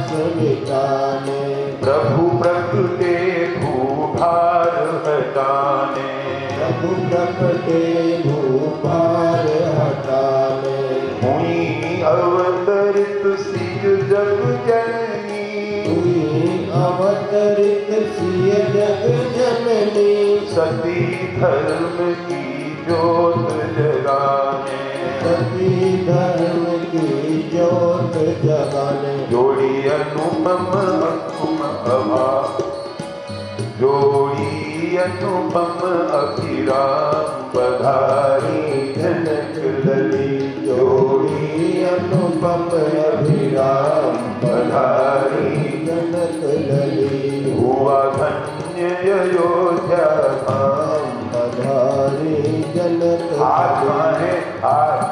[SPEAKER 2] सुनिकाने।
[SPEAKER 1] प्रभु प्रकटे भूभार हटाने,
[SPEAKER 2] प्रभु प्रकटे भूभार हटाने।
[SPEAKER 1] हुई अवतरित सिय जग जननी,
[SPEAKER 2] हुई अवतरित सिय जग जननी।
[SPEAKER 1] सती धर्म की ज्योत जगाने,
[SPEAKER 2] सती धर्म की ज्योत जगाने।
[SPEAKER 1] जोड़ी अनुपम अभा, जोड़ी अनुपम अभिराम। पधारी जनक लली,
[SPEAKER 2] जोड़ी अनुपम अभिराम।
[SPEAKER 1] पधारी
[SPEAKER 2] जनक लली।
[SPEAKER 1] हुआ धन्य अयोध्या धाम,
[SPEAKER 2] पधारी जनक
[SPEAKER 1] आत्मा है हाथ।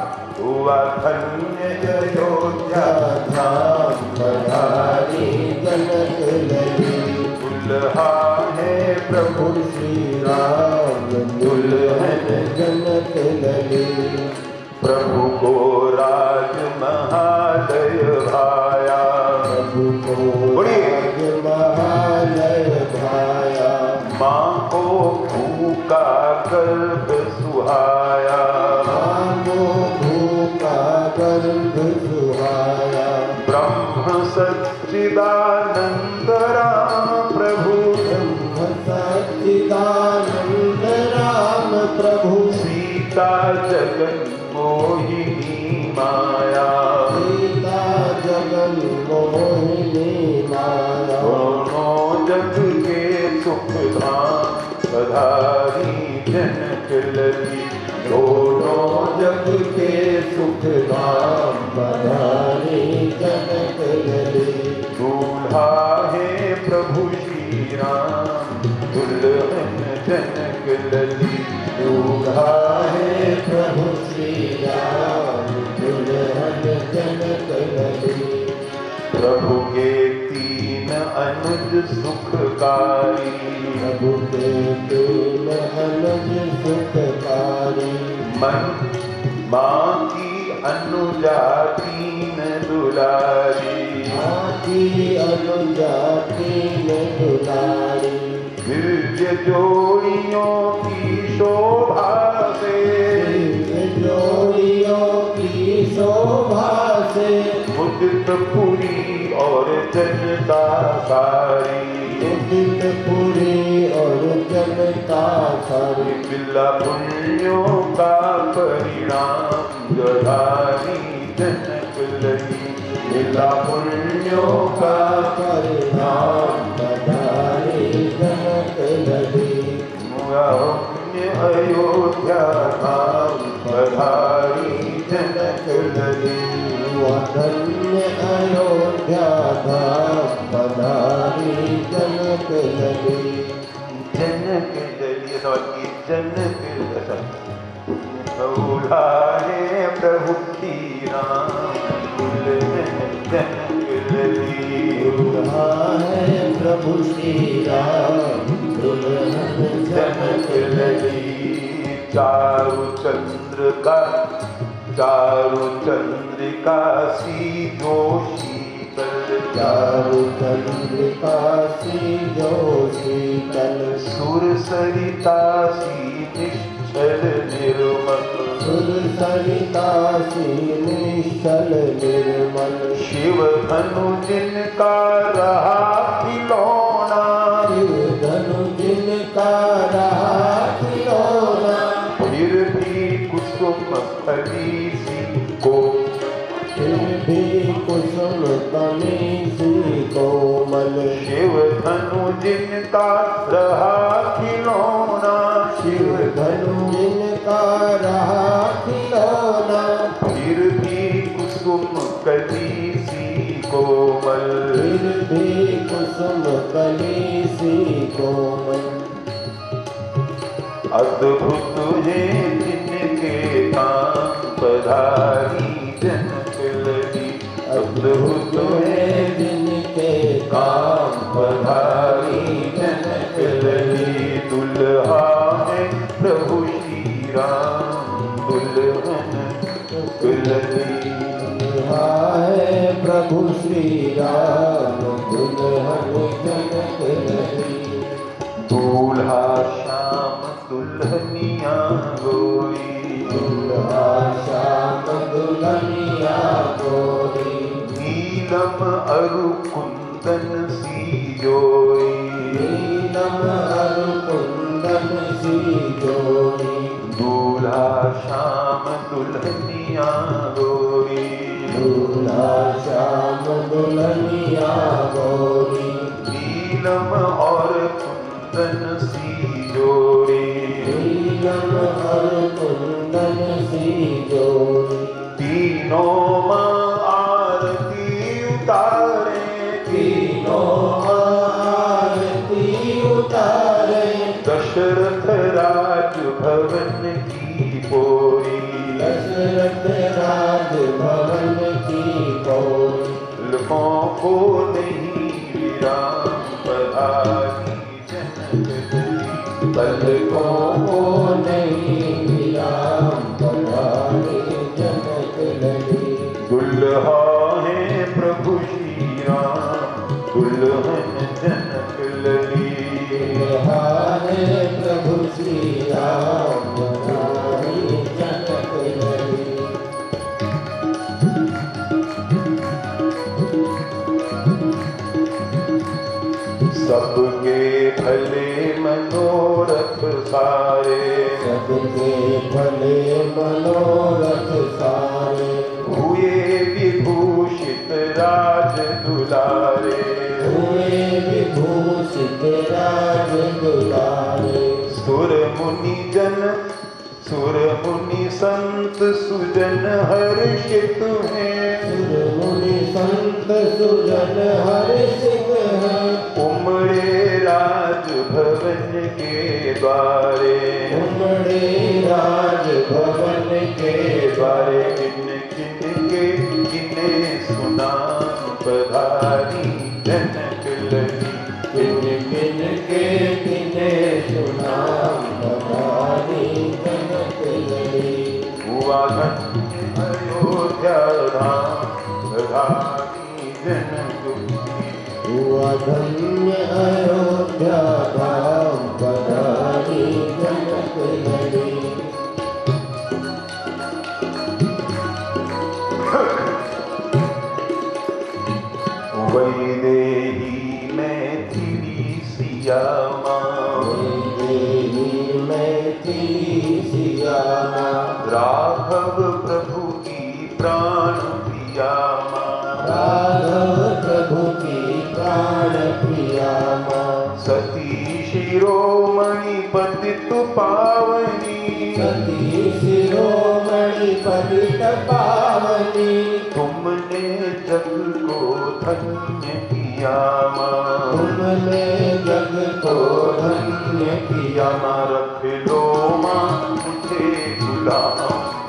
[SPEAKER 1] हुआ धन्य अयोध्या धाम,
[SPEAKER 2] पधारी जनक लली।
[SPEAKER 1] दुल्हा है प्रभु
[SPEAKER 2] श्री राम, दुल्हन जनक लली।
[SPEAKER 1] प्रभु को राज महादय भाया,
[SPEAKER 2] प्रभु को महालय भाया,
[SPEAKER 1] माँ को भूखा गर्भ सुहाया,
[SPEAKER 2] माँ को भूखा गर्भ सुहाया,
[SPEAKER 1] ब्रह्म सच्चिदानंद राम प्रभु,
[SPEAKER 2] ब्रह्म सच्चिदानंद राम प्रभु,
[SPEAKER 1] सीता जगन मोहिनी माया,
[SPEAKER 2] सीता जगन मोहिनी माया,
[SPEAKER 1] दोनों जग के सुख धाम पधारी जनक लली, दोनों जग के सुख धाम
[SPEAKER 2] पधारी जनक लली,
[SPEAKER 1] दूल्हा है प्रभु श्री राम, दुल्हन जनक लली, दूल्हा
[SPEAKER 2] है प्रभु श्री राम, दुल्हन जनक लली,
[SPEAKER 1] प्रभु के तीन अनुज सुखकारी,
[SPEAKER 2] प्रभु के तीन अनुज सुखकारी,
[SPEAKER 1] मन माँ की अनुजा तीन दुलारी,
[SPEAKER 2] आती अनुजा तीन दुलारी,
[SPEAKER 1] दिव्य जोड़ियों की शोभा से,
[SPEAKER 2] जोड़ियों की शोभा से,
[SPEAKER 1] मुदित पुरी और जनता सारी,
[SPEAKER 2] पुरी और जनता सारी,
[SPEAKER 1] बिल्ला पुण्यों का परिणाम गधारी जनक लली, बिल्ला पुण्यों का
[SPEAKER 2] परिणाम बधारी जनक लली,
[SPEAKER 1] मुआम्य अयोध्या धाम पधारी जनक लली,
[SPEAKER 2] धन्य अयोध्या धाम पधारी जनक लली,
[SPEAKER 1] जनक लली सबकी जनक लली, दूल्हा है प्रभु श्री राम, दुल्हन जनक लली,
[SPEAKER 2] दूल्हा है प्रभु श्री राम, दुल्हन
[SPEAKER 1] जनक लली, चारु चंद्रिका सी जो शीतल,
[SPEAKER 2] चारु चंद्रिका सी जो शीतल,
[SPEAKER 1] सुर सरिता सी निश्चल निर्मल,
[SPEAKER 2] सुर सरिता सी निश्चल निर्मल,
[SPEAKER 1] शिव धनु जिनका रहा खिलौना,
[SPEAKER 2] शिव धनु जिनका रहा खिलौना,
[SPEAKER 1] फिर भी कुसुम कली सी को,
[SPEAKER 2] फिर भी कुसुम कली सी कोमल,
[SPEAKER 1] शिव धनु जिनका रहा खिलौना,
[SPEAKER 2] शिव धनु जिनका रहा खिलौना,
[SPEAKER 1] फिर भी कुसुम कली सी कोमल,
[SPEAKER 2] फिर भी कुसुम कली सी कोमल,
[SPEAKER 1] अद्भुत है जिनके काम पधारी जनक लली, अद्भुत है
[SPEAKER 2] जिनके
[SPEAKER 1] काम पधारी जनक लली, दुल्हा है प्रभु श्री राम, दुल्हन लली,
[SPEAKER 2] दुल्हा है प्रभु श्री राम, दुल्हन जनक लली,
[SPEAKER 1] दूल्हा श्याम दुल्हनिया गोरी,
[SPEAKER 2] दुल्हा श्याम दुल्हनिया गोरी,
[SPEAKER 1] नीलम अरु कुंदन सी जोड़ी,
[SPEAKER 2] नीलम अरु कुंदन सी जोड़ी,
[SPEAKER 1] दूल्हा श्याम दुल्हनिया गोरी,
[SPEAKER 2] दूल्हा श्याम दुल्हनिया गोरी,
[SPEAKER 1] नीलम और कुंदन सी जोड़ी,
[SPEAKER 2] नीलम और कुंदन सी जोड़ी,
[SPEAKER 1] तीनों माँ आरती उतारे,
[SPEAKER 2] तीनों आरती उतारे,
[SPEAKER 1] दशरथ राज भवन की पोरी,
[SPEAKER 2] दशरथ राज भवन की पौरी,
[SPEAKER 1] लोगों को नहीं विराम पधारी जनक लली,
[SPEAKER 2] पलकों को नहीं विराम पधारी जनक लली,
[SPEAKER 1] दुल्हा है प्रभु श्री राम, दुल्हन जनक लली।
[SPEAKER 2] बिरहाने प्रभु श्री राम रानी जनक लली।
[SPEAKER 1] सबके भले मनोरथ सारे,
[SPEAKER 2] सबके भले मनोरथ सारे,
[SPEAKER 1] हुए विभूषित राज दुलारे।
[SPEAKER 2] हुए विभूषित राज दुलारे।
[SPEAKER 1] सुर मुनि जन सुर मुनि संत सुजन हर्षित हैं।
[SPEAKER 2] सुर मुनि संत सुजन हर्षित हैं।
[SPEAKER 1] उमड़े राज भवन के द्वारे,
[SPEAKER 2] उमड़े राज भवन के
[SPEAKER 1] द्वारे किन किन के किने सुनाम पधारी जनक लली।
[SPEAKER 2] किन किन के किने सुनाम पधारी जनक लली।
[SPEAKER 1] हुआ धन्य अयोध्या धाम पधारी जनक लली।
[SPEAKER 2] हुआ धन्य अयोध्या धाम पधारी जनक लली।
[SPEAKER 1] वैदेही मैथिली सिया माँ,
[SPEAKER 2] वैदेही मैथिली सिया माँ,
[SPEAKER 1] राघव प्रभु की प्राण प्रिया माँ।
[SPEAKER 2] राघव प्रभु की प्राण प्रिया माँ।
[SPEAKER 1] सती शिरोमणि पतित पावनी,
[SPEAKER 2] सती शिरोमणि पतित पावनी,
[SPEAKER 1] तुमने जग को धन्य किया माँ।
[SPEAKER 2] तुमने जग को धन्य किया
[SPEAKER 1] माँ रख लो माँ मुझे गुलाम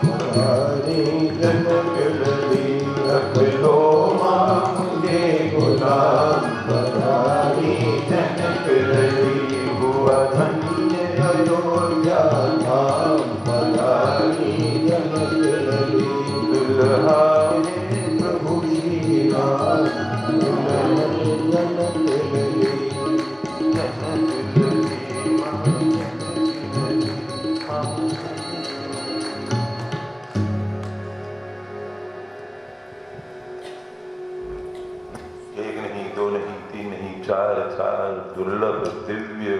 [SPEAKER 2] पधारी जनक लली।
[SPEAKER 1] रख लो माँ मुझे गुलाम
[SPEAKER 2] पधारी
[SPEAKER 1] जनक लली। हुआ धन्य अयोध्या
[SPEAKER 2] धाम पधारी जनक लली।
[SPEAKER 1] दुल्हा है प्रभु श्री राम
[SPEAKER 2] जनक लली।
[SPEAKER 1] जनक लली माँ एक नहीं, दो नहीं, तीन नहीं, चार चार दुर्लभ दिव्य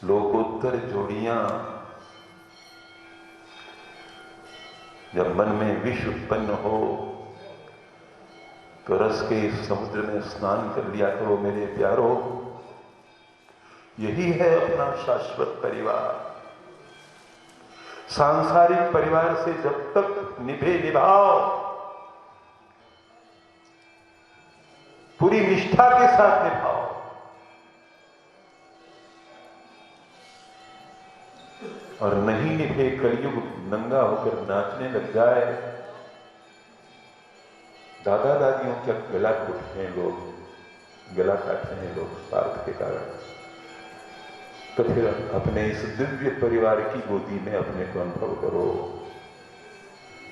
[SPEAKER 1] लोकोत्तर जोड़ियां जब मन में विष उत्पन्न हो तो रस के इस समुद्र में स्नान कर लिया करो मेरे प्यारो। यही है अपना शाश्वत परिवार। सांसारिक परिवार से जब तक निभे निभाओ, पूरी निष्ठा के साथ निभाओ, और नहीं निभे कलयुग नंगा होकर नाचने लग जाए, दादा दादियों का गला घुटते हैं लोग, गला काटते हैं लोग स्वार्थ के कारण, तो फिर अपने इस दिव्य परिवार की गोदी में अपने को अनुभव करो।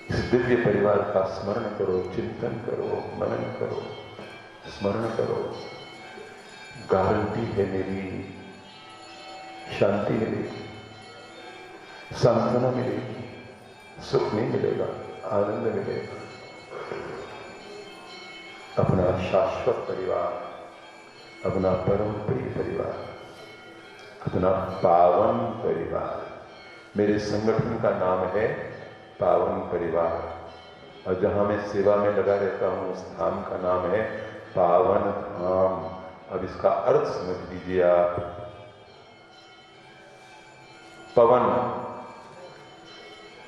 [SPEAKER 1] इस दिव्य परिवार का स्मरण करो, चिंतन करो, मनन करो, स्मरण करो। गारंटी है मेरी, शांति मिलेगी, सांत्वना मिलेगी, सुख नहीं मिलेगा, आनंद मिलेगा। अपना शाश्वत परिवार, अपना परम प्रिय परिवार, अपना पावन परिवार। मेरे संगठन का नाम है पावन परिवार, और जहां मैं सेवा में लगा रहता हूं उस धाम का नाम है पावन धाम। अब इसका अर्थ समझ लीजिए आप। पवन,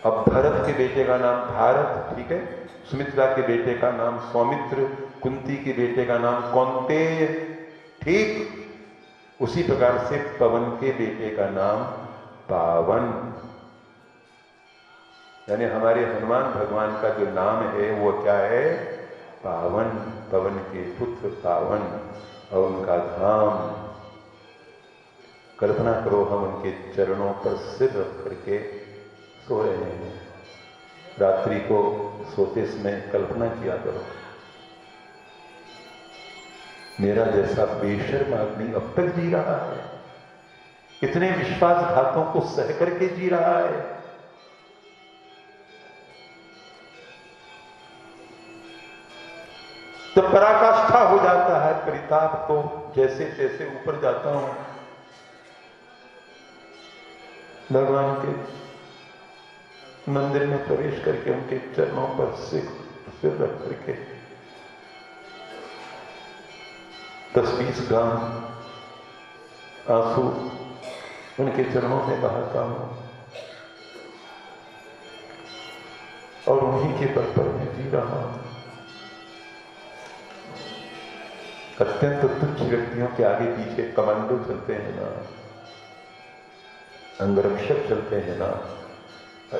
[SPEAKER 1] अब भरत के बेटे का नाम भारत, ठीक है, सुमित्रा के बेटे का नाम सौमित्र, कुंती के बेटे का नाम कौंतेय, ठीक उसी प्रकार से पवन के बेटे का नाम पावन। यानी हमारे हनुमान भगवान का जो नाम है वो क्या है? पावन। पवन के पुत्र पावन, और उनका धाम। कल्पना करो हम उनके चरणों पर सिर रख करके सो रहे हैं। रात्रि को सोते समय कल्पना किया करो मेरा जैसा बेशर्म आदमी अब तक जी रहा है, इतने विश्वासघातों को सह करके जी रहा है। तो पराकाष्ठा हो जाता है परिताप। तो जैसे जैसे ऊपर जाता हूं भगवान के मंदिर में प्रवेश करके उनके चरणों पर सिर रख करके 10-20 गांव आंसू उनके चरणों में बहाता हूं और उन्हीं के बल पर मैं जी रहा हूं। अत्यंत तुच्छ व्यक्तियों के आगे पीछे कमांडो चलते हैं ना, अंगरक्षक चलते हैं ना,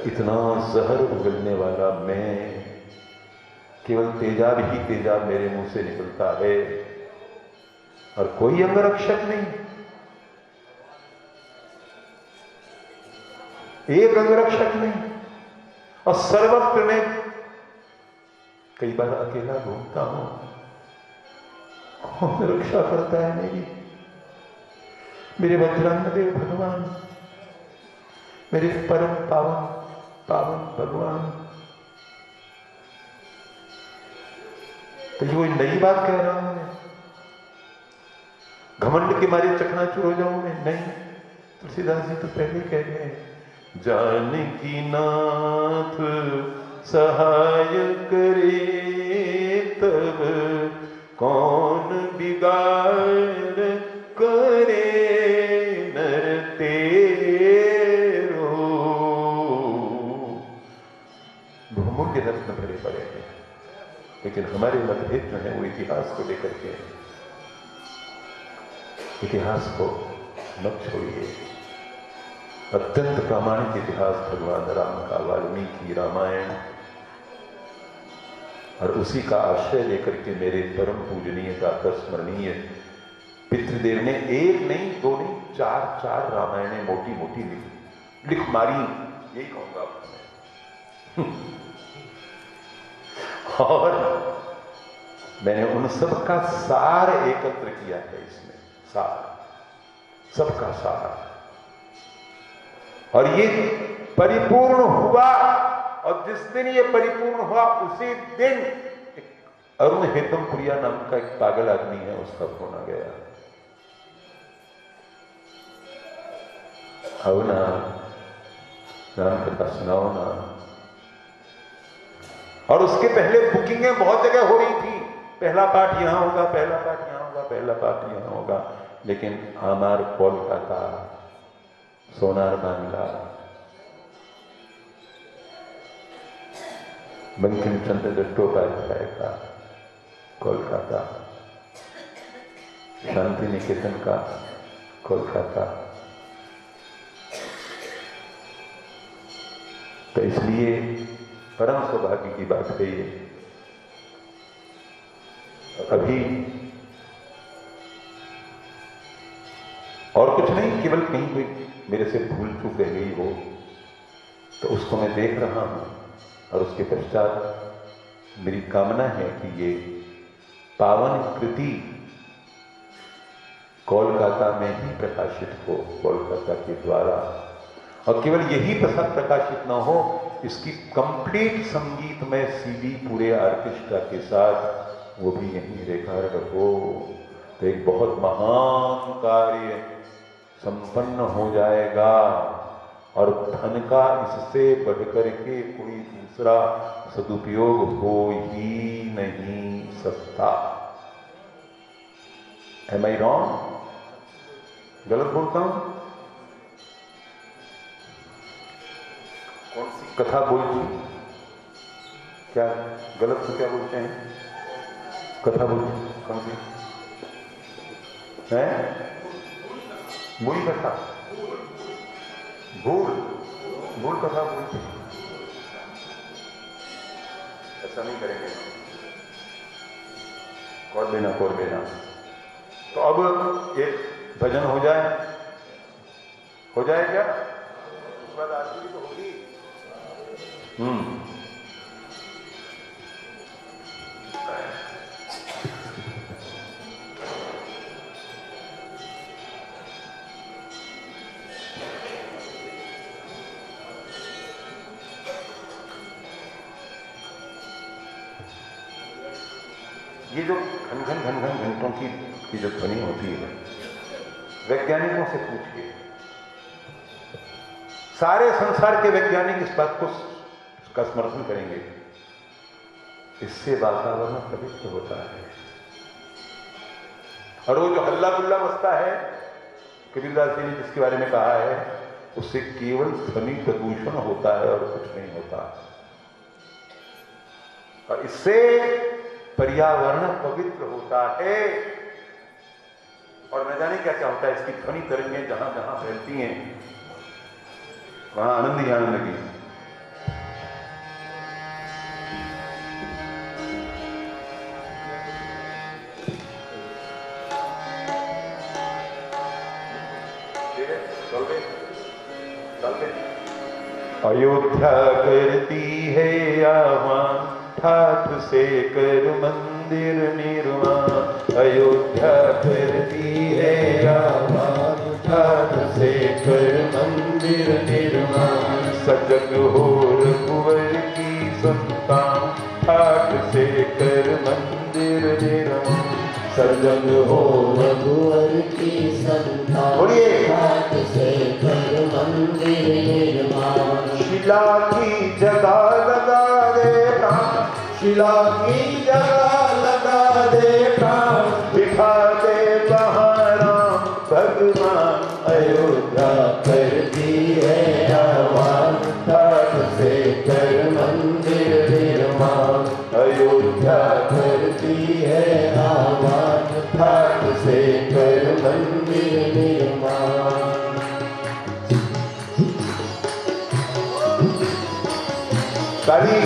[SPEAKER 1] इतना जहर उगलने वाला मैं, केवल तेजाब ही तेजाब मेरे मुंह से निकलता है और कोई अंगरक्षक नहीं, एक अंगरक्षक नहीं। और सर्वत्र में कई बार अकेला घूमता हूं, कौन रक्षा करता है मेरी? मेरे वज्रांगदेव भगवान, मेरे परम पावन पावन भगवान। तो ये कोई नई बात कह रहा हूं मैं, घमंड के मारे चकनाचूर हो जाऊं मैं? नहीं, तुलसीदास जी तो पहले कह गए, जानकी नाथ सहाय करे तब कौन बिगाड़ करे नर तेरो। बहुमूल्य रत्न भरे पड़े हैं, लेकिन हमारे मतभेद जो है वो इतिहास को लेकर के। इतिहास को मत छोड़िए, अत्यंत प्रामाणिक इतिहास भगवान राम का, वाल्मीकि रामायण, और उसी का आश्रय लेकर के मेरे परम पूजनीय दाता स्मरणीय पितृदेव ने एक नहीं, दो नहीं, 4 रामायणें मोटी मोटी लिख मारी, यही कहूंगा और मैंने उन सब का सार एकत्र किया है इसमें, सार, सबका सार। और ये परिपूर्ण हुआ, और जिस दिन ये परिपूर्ण हुआ उसी दिन एक अरुण हेतमपुरिया नाम का एक पागल आदमी है, उसका फोन आ गया, आओ ना राम कथा सुनाओ ना। और उसके पहले बुकिंगें बहुत जगह हो रही थी, पहला पाठ यहां होगा, पहला पाठ यहां होगा, पहला पाठ यहां होगा, लेकिन आमार कोलकाता, सोनार बांग्ला, बंकिम चंद्र चट्टोपाध्याय का कोलकाता, शांति निकेतन का कोलकाता। तो इसलिए परम सौभाग्य की बात है ये। अभी और कुछ नहीं, केवल कहीं कोई मेरे से भूल चूक रह गई हो तो उसको मैं देख रहा हूं, और उसके पश्चात मेरी कामना है कि ये पावन कृति कोलकाता में ही प्रकाशित हो, कोलकाता के द्वारा। और केवल यही प्रकाशित ना हो, इसकी कंप्लीट संगीतमय सीडी पूरे आर्केस्ट्रा के साथ वो भी यहीं रिकॉर्ड हो, तो एक बहुत महान कार्य संपन्न हो जाएगा। और धन का इससे बढ़कर के कोई दूसरा सदुपयोग हो ही नहीं सकता। Am I wrong? गलत बोलता हूं? कौन सी कथा बोलती, क्या गलत से क्या बोलते हैं? कथा बोलती कौन सी है? बुरी कथा, भूल कथा बोलती, ऐसा नहीं करेंगे, कोर बेना। तो अब एक भजन हो जाए क्या? उसके बाद आरती तो होगी। ये जो घन घन घन घन घंटों की जो ध्वनि होती है, वैज्ञानिकों से पूछिए, सारे संसार के वैज्ञानिक इस बात को का समर्थन करेंगे, इससे वातावरण पवित्र होता है। और वो जो हल्ला गुल्ला मचता है, कबीरदास जी ने जिसके बारे में कहा है, उससे केवल ध्वनि प्रदूषण होता है और कुछ नहीं होता। और इससे पर्यावरण पवित्र होता है। और न जाने क्या क्या होता है, इसकी ध्वनि तरंगें जहां जहां फैलती हैं वहां आनंद ही आनंद की। अयोध्या करती है आह्वान, ठाठ से कर मंदिर निर्माण। अयोध्या करती है आह्वान, ठाठ से कर मंदिर निर्माण। सजग हो रघुवर की संतान, ठाठ से कर मंदिर निर्माण। सजग हो
[SPEAKER 2] रघुवर की संतान, ठाठ से कर मंदिर निर्माण।
[SPEAKER 1] शिला की जगह लगा दे प्राण, शिला की जगह लगा दे प्राण। दिखा दे वहाँ राम भगवान।
[SPEAKER 2] अयोध्या करती है आह्वान, ठाठ से कर मंदिर निर्माण।
[SPEAKER 1] अयोध्या
[SPEAKER 2] करती है आह्वान, ठाठ से कर मंदिर निर्माण।
[SPEAKER 1] ताली।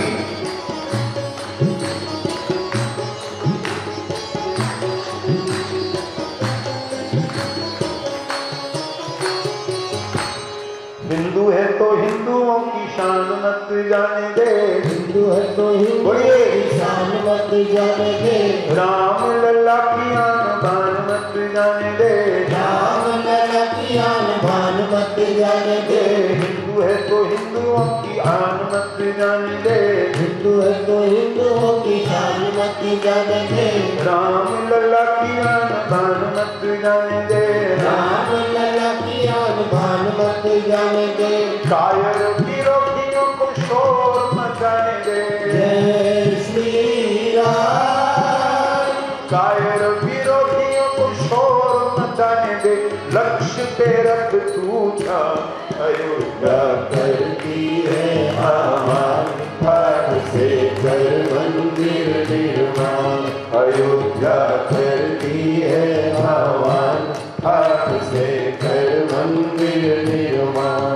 [SPEAKER 1] हिंदू है तो हिंदुओं की शान मत जाने दे,
[SPEAKER 2] हिंदू है तो हिंदू की शान मत जाने दे।
[SPEAKER 1] राम लल्ला की आन बान मत जाने दे,
[SPEAKER 2] राम लल्ला की आन बान मत जाने दे।
[SPEAKER 1] हिंदू है तो हिंदुओं की आन मत जाने दे,
[SPEAKER 2] हिंदू है तो हिंदुओं की शान मत जाने दे।
[SPEAKER 1] राम लल्ला की आन बान मत जाने दे,
[SPEAKER 2] राम लल्ला की आन बान मत जाने दे।
[SPEAKER 1] कायर विरोधियों को शोर मचाने दे,
[SPEAKER 2] जय श्री राम।
[SPEAKER 1] कायर विरोधियों को शोर मचाने दे। लक्ष्य पे रख तू ध्यान, अयोध्या
[SPEAKER 2] करती है आह्वान, ठाठ से कर मंदिर निर्माण।
[SPEAKER 1] अयोध्या
[SPEAKER 2] करती है आह्वान, ठाठ से कर मंदिर निर्माण।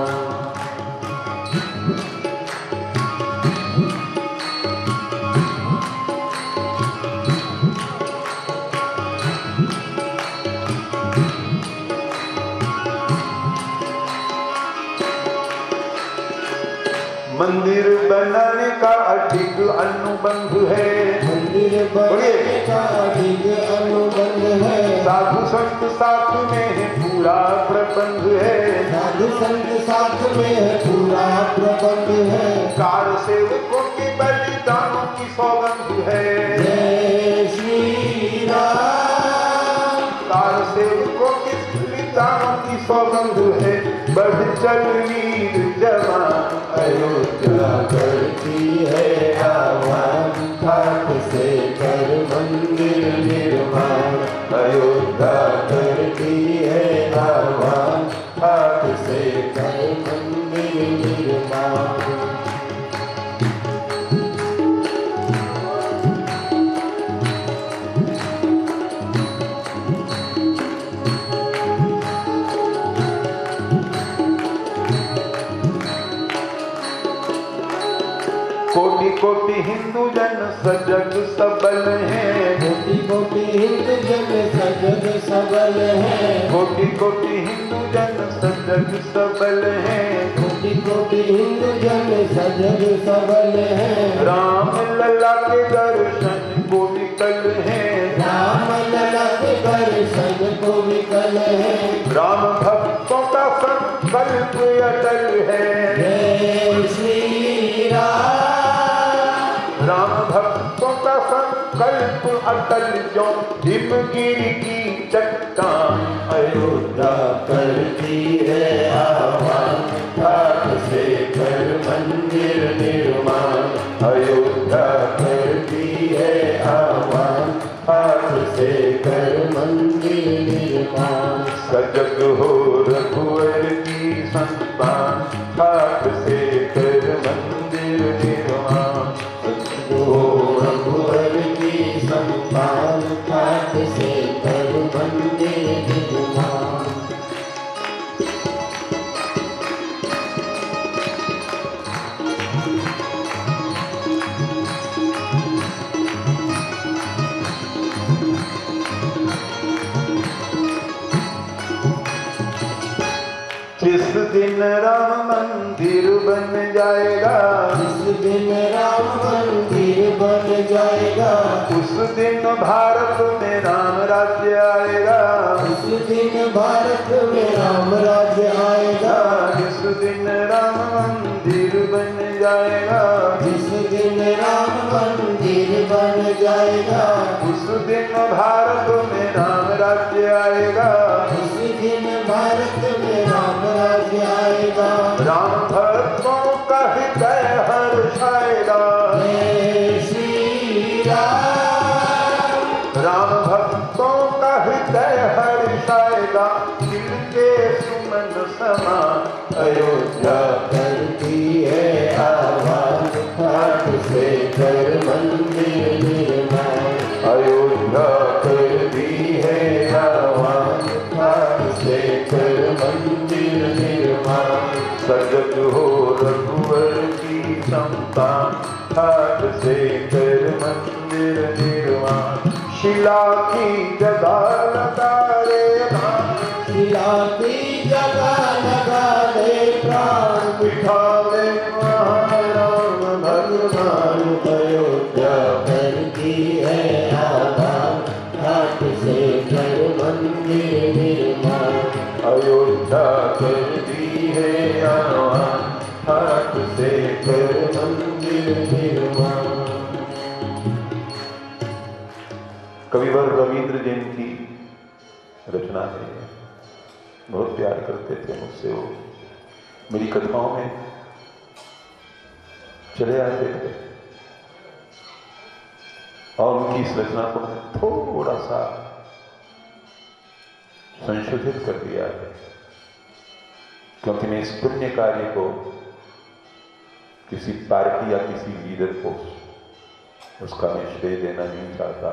[SPEAKER 1] मंदिर बनाने का अधिक अनुबंध है,
[SPEAKER 2] मंदिर बनाने का अधिक अनुबंध है।
[SPEAKER 1] साधु संत साथ में है पूरा प्रबंध है,
[SPEAKER 2] साधु संत साथ में है पूरा प्रबंध है।
[SPEAKER 1] कार सेवकों की बलिदानों की सौगंध है,
[SPEAKER 2] जय श्री राम।
[SPEAKER 1] कार सेवकों की बलिदानों की सौगंध है। बढ़ चल वीर जवान,
[SPEAKER 2] अयोध्या करती है आह्वान, ठाठ से कर मंदिर निर्माण। अयोध्या करती है आह्वान, ठाठ से कर मंदिर निर्माण।
[SPEAKER 1] कोटि कोटि हिंदू जन सजग सबल हैं,
[SPEAKER 2] कोटि कोटि हिंदू जन सजग सबल हैं।
[SPEAKER 1] कोटि कोटि हिंदू जन सजग सबल हैं।
[SPEAKER 2] कोटि कोटि हिंदू जन सजग सबल हैं।
[SPEAKER 1] राम लला के दर्शन को विकल हैं,
[SPEAKER 2] राम लला के दर्शन को विकल है।
[SPEAKER 1] राम भक्तों का संकल्प अटल है,
[SPEAKER 2] जय श्री राम।
[SPEAKER 1] राम भक्तों का संकल्प कल्प अटल जो हिमगिरी की चट्टान।
[SPEAKER 2] अयोध्या करती है आह्वान, हाथ से कर मंदिर निर्माण।
[SPEAKER 1] अयोध्या
[SPEAKER 2] करती है आह्वान, हाथ से कर मंदिर निर्माण।
[SPEAKER 1] सजग हो रघुवर की संतान, हाथ से कर मंदिर निर्माण।
[SPEAKER 2] हो रघुवर की संतान, हाथ से कर मंदिर निर्माण।
[SPEAKER 1] जिस दिन राम मंदिर बन जाएगा,
[SPEAKER 2] जिस दिन राम मंदिर बन जाएगा,
[SPEAKER 1] उस दिन भारत में राम राज्य आएगा।
[SPEAKER 2] उस दिन भारत में राम राज्य आएगा।
[SPEAKER 1] जिस दिन राम मंदिर बन जाएगा,
[SPEAKER 2] जिस दिन राम मंदिर बन जाएगा,
[SPEAKER 1] उस दिन भारत में राम राज्य आएगा।
[SPEAKER 2] उस दिन भारत में राम राज्य आएगा।
[SPEAKER 1] राम भक्तों का हृदय हर्षाएगा।
[SPEAKER 2] जय श्री राम।
[SPEAKER 1] राम भक्तों का हृदय हर्षाएगा, दिल के सुमन समान।
[SPEAKER 2] अयोध्या करती है आह्वान, हाथ से कर मंदिर निर्माण।
[SPEAKER 1] अयोध्या करती है आह्वान,
[SPEAKER 2] हाथ से कर मंदिर निर्माण।
[SPEAKER 1] सजग हो रघुवर की संतान, हाथ से कर मंदिर निर्माण। शिला की जगह लगा रे राम,
[SPEAKER 2] शिला की जगह लगा दे प्राण।
[SPEAKER 1] बिठावे वहाँ राम भगवान।
[SPEAKER 2] अयोध्या करती है आह्वान, हाथ से कर मंदिर निर्माण।
[SPEAKER 1] अयोध्या करती है आह्वान, हाथ से कर
[SPEAKER 2] मंदिर निर्माण।
[SPEAKER 1] कविवर रविंद्र जैन की रचना है, बहुत प्यार करते थे मुझसे। वो मेरी कथाओं में चले आते थे और उनकी इस रचना को मैंने थोड़ा सा संशोधित कर दिया है, क्योंकि मैं इस पुण्य कार्य को किसी पार्टी या किसी लीडर को उसका मैं श्रेय देना नहीं चाहता।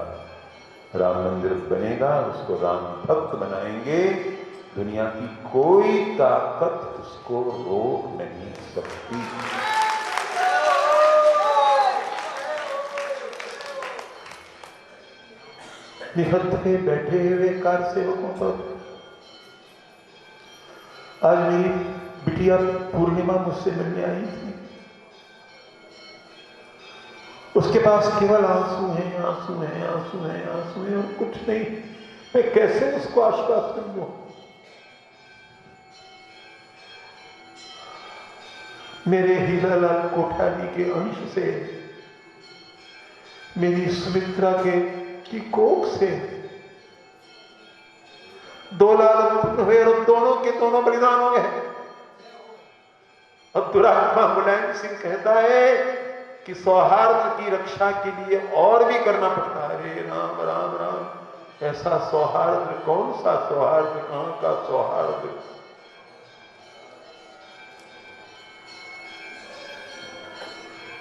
[SPEAKER 1] राम मंदिर बनेगा, उसको राम भक्त बनाएंगे, दुनिया की कोई ताकत उसको रोक नहीं सकती। निहत्थे पे बैठे हुए कार सेवकों पर आज मेरी बिटिया पूर्णिमा मुझसे मिलने आई थी। उसके पास केवल आंसू हैं, आंसू हैं, आंसू हैं, आंसू हैं और कुछ नहीं। मैं कैसे उसको आश्वासन दूं? मेरे हीरालाल कोठारी के अंश से, मेरी सुमित्रा की कोख से 2 लाल हुए और दोनों के दोनों बलिदान हो गए। अब दुरात्मा मुलायम सिंह कहता है कि सौहार्द की रक्षा के लिए और भी करना पड़ता है। अरे राम राम राम, ऐसा सौहार्द कौन सा सौहार्द, कहां का सौहार्द?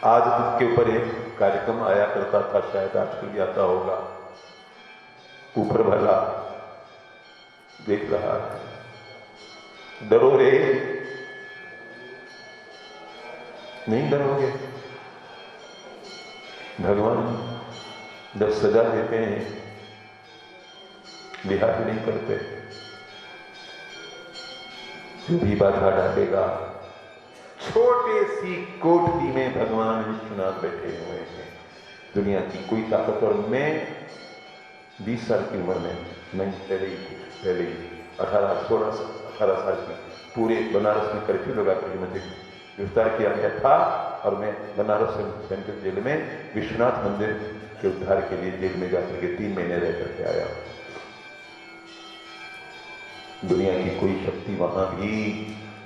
[SPEAKER 1] आज बुक के ऊपर एक कार्यक्रम आया करता था, शायद आजकल आता होगा। ऊपर वाला देख रहा है, डरो रे, नहीं डरोगे। भगवान जब सजा देते हैं बिहार नहीं करते, जो भी बाधा डालेगा। छोटे सी कोठरी में भगवान विश्वनाथ बैठे हुए हैं, दुनिया की कोई ताकत। और मैं 20 साल की उम्र में, मैं पहले ही 18 साल की, पूरे बनारस में कर्फ्यू लगा कर मुझे गिरफ्तार किया गया था। और मैं बनारस सेंट्रल जेल में विश्वनाथ मंदिर के उद्धार के लिए जेल में जाकर के 3 महीने रह करके आया। दुनिया की कोई शक्ति वहां भी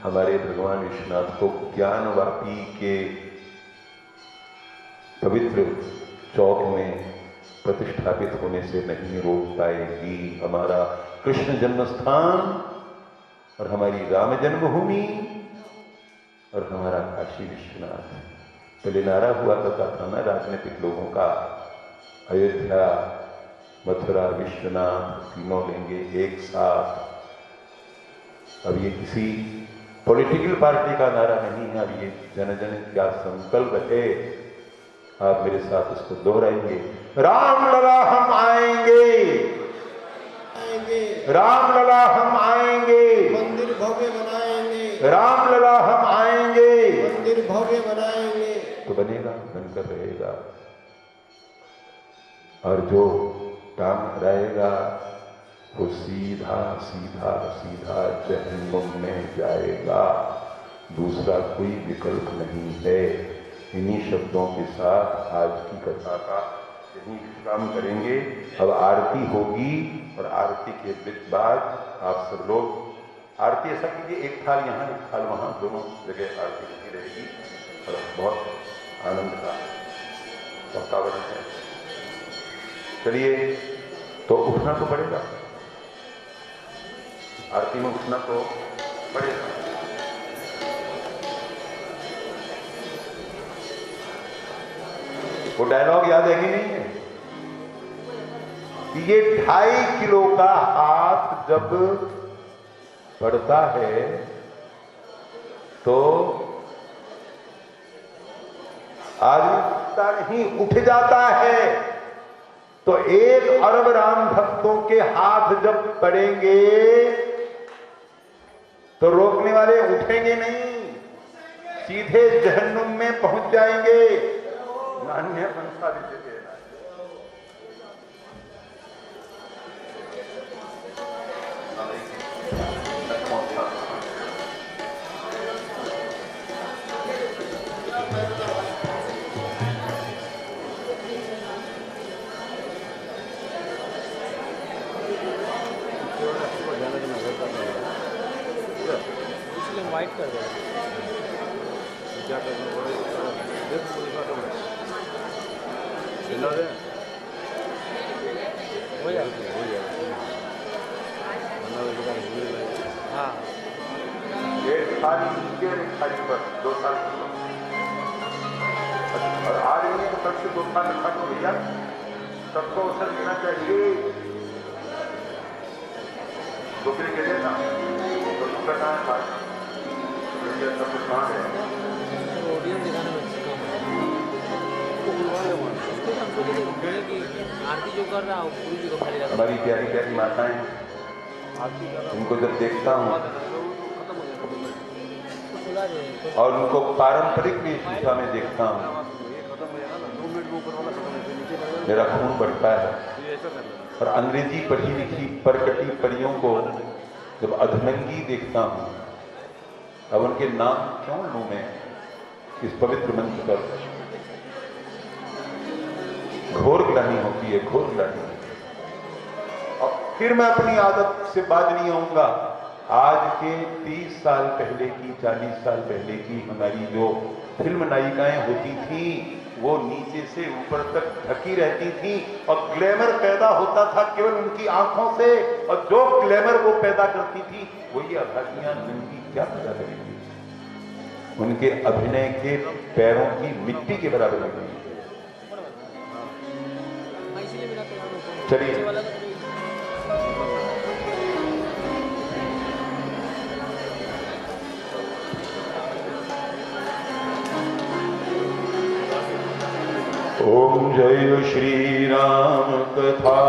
[SPEAKER 1] हमारे भगवान विश्वनाथ को ज्ञानवापी के पवित्र चौक में प्रतिष्ठापित होने से नहीं रोक पाएगी। हमारा कृष्ण जन्म स्थान और हमारी राम जन्मभूमि और हमारा काशी विश्वनाथ। पहले नारा हुआ करता था ना राजनीतिक लोगों का, अयोध्या मथुरा विश्वनाथ तीनों लेंगे एक साथ। अब ये किसी पॉलिटिकल पार्टी का नारा नहीं है, अब ये जन जन क्या संकल्प है। आप मेरे साथ इसको दोहराएंगे, राम लला हम आएंगे, राम लला हम आएंगे,
[SPEAKER 2] मंदिर भव्य बनाएंगे,
[SPEAKER 1] राम लला हम आएंगे,
[SPEAKER 2] मंदिर भव्य बनाएंगे।
[SPEAKER 1] तो बनेगा, बनकर रहेगा। और जो काम कराएगा वो सीधा सीधा सीधा जहन्नुम में जाएगा, दूसरा कोई विकल्प नहीं है। इन्हीं शब्दों के साथ आज की कथा का यही विश्राम करेंगे। अब आरती होगी और आरती के बाद आप सब लोग आरती ऐसा कीजिए, एक थाल यहाँ एक थाल वहाँ, दोनों जगह आरती होती रहेगी और बहुत आनंद का वातावरण है। चलिए, तो उठना तो पड़ेगा, आरती में उठना तो पड़ेगा। वो डायलॉग याद है कि नहीं है कि ये 2.5 किलो का हाथ जब बढ़ता है तो आदमी उठता नहीं, उठ जाता है। तो 1 अरब राम भक्तों के हाथ जब पड़ेंगे तो रोकने वाले उठेंगे नहीं, सीधे जहन्नुम में पहुंच जाएंगे। नान्य मनसा विद्यते
[SPEAKER 2] वाइट कर दो, क्या करना पड़ेगा? हो जाएगा। हाँ,
[SPEAKER 1] एक थाली नीचे, एक थाली पर 2 थाल, और आज नहीं तो सबसे 2 थाल रखा तो भैया सबको अवसर देना चाहिए। दूसरे के देना तो दूसरा कहाँ था, सब कुछ कहाँ है?
[SPEAKER 2] ऑडियंस दिखाने में आरती जो कर रहा हूँ गुरु जी को खाली रखा।
[SPEAKER 1] हमारी प्यारी प्यारी माताएं, उनको जब देखता हूँ और उनको पारंपरिक वेशभूषा में देखता हूँ, मेरा खून बढ़ता है। और अंग्रेजी पढ़ी लिखी परकटी परियों को जब अधनंगी देखता हूँ, अब उनके नाम क्यों लूं मैं इस पवित्र मंच पर, घोर ग्लानि होती है, घोर ग्लानि। और फिर मैं अपनी आदत से बाज नहीं आऊंगा। आज के 30 साल पहले की, 40 साल पहले की हमारी जो फिल्म नायिकाएं होती थी वो नीचे से ऊपर तक ढकी रहती थी और ग्लैमर पैदा होता था केवल उनकी आंखों से, और जो ग्लैमर वो पैदा करती थी वही अभागियां नंगी क्या पैदा करेंगी। उनके अभिनय के पैरों की मिट्टी के बराबर लगेंगे। चलिए, ओम जय श्री राम कथा,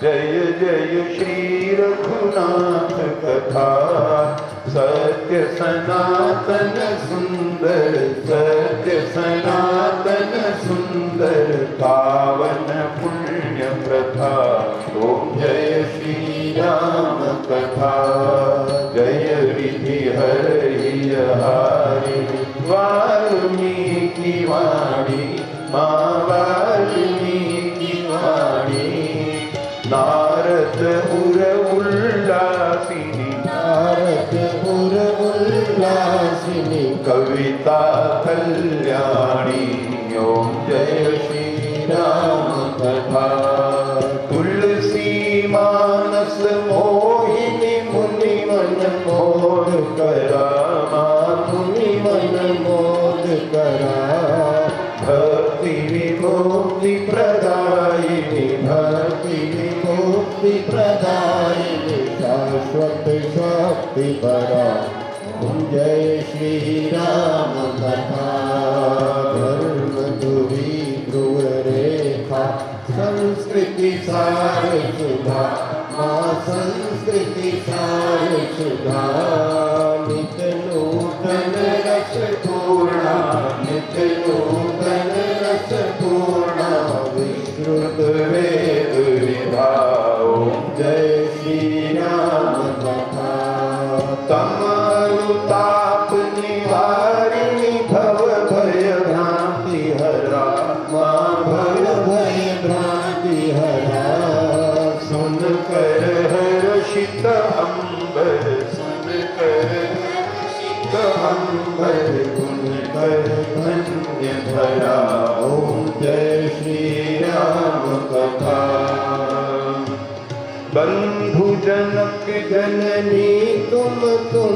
[SPEAKER 1] जय जय श्री रघुनाथ कथा। सत्य सनातन सुंदर, सत्य सनातन सुंदर, पावन पुण्य प्रथा। ओम जय श्री राम कथा, जय विधि हरि हारि वाल्मीकि वाल्मीकि वाणी, माँ वाल्मीकि वाणी। नारद उर उल्लासिनी,
[SPEAKER 2] नारद उर उल्लासिनी,
[SPEAKER 1] कविता कल्याणी। ओम जय श्री राम कथा। तुलसी मानस मोहिनी, मुनि मन मोद करा,
[SPEAKER 2] मुनि मन मोद करा।
[SPEAKER 1] भक्ति विमुक्ति प्रदायिनी,
[SPEAKER 2] भक्ति विमुक्ति प्रदायिनी, शाश्वत शक्ति परा। ओम जय श्री राम कथा। धर्म धुरी ध्रुव रेखा, संस्कृति सार सुधा, माँ संस्कृति सार सुधा। नित्य नूतन रस पूर्णा, नित्य नूतन रस पूर्णा। विश्रुत वेद विधा। ओम जय श्री राम कथा।
[SPEAKER 1] तमरुताप निवारिणी, भव भय भ्रांति हरा,
[SPEAKER 2] माँ भव भय भ्रांति हरा।
[SPEAKER 1] सुन कर हर्षित अंबर, सुन कर हर्षित अंबर, गुण कर धन्य धरा।
[SPEAKER 2] ओम जय श्री राम कथा।
[SPEAKER 1] बंधु जनक जननी
[SPEAKER 2] तुम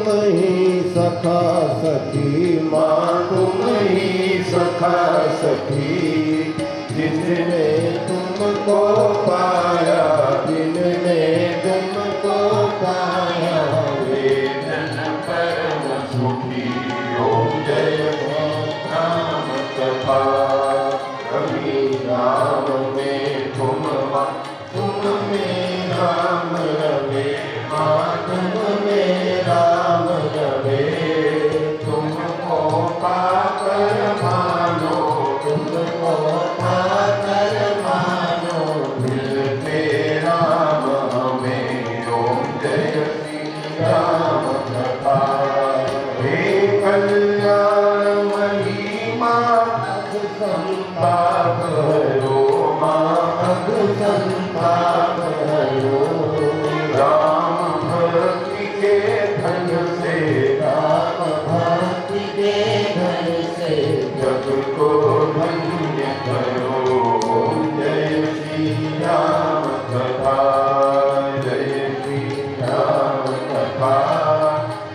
[SPEAKER 2] ही सखा सखी,
[SPEAKER 1] माँ तुम ही सखा सखी। जिसने तुमको पाया,
[SPEAKER 2] जिनने तुमको पाया।
[SPEAKER 1] वे जन परम सुखी। ओम जय राम कथा। कभी राम में तुम में राम रवे, माँ तुम में राम रवे। तुमको पाकर मानो, तुमको पाकर मानो, मिलते राम हमें। ओम जय श्री राम कथा। हे कल्याणमयी माँ, संताप हरो, माँ संताप हरो। राम भक्ति के धन से,
[SPEAKER 2] राम भक्ति के धन से,
[SPEAKER 1] जग को धन्य करो। ओम जय श्री राम कथा, जय श्री राम कथा।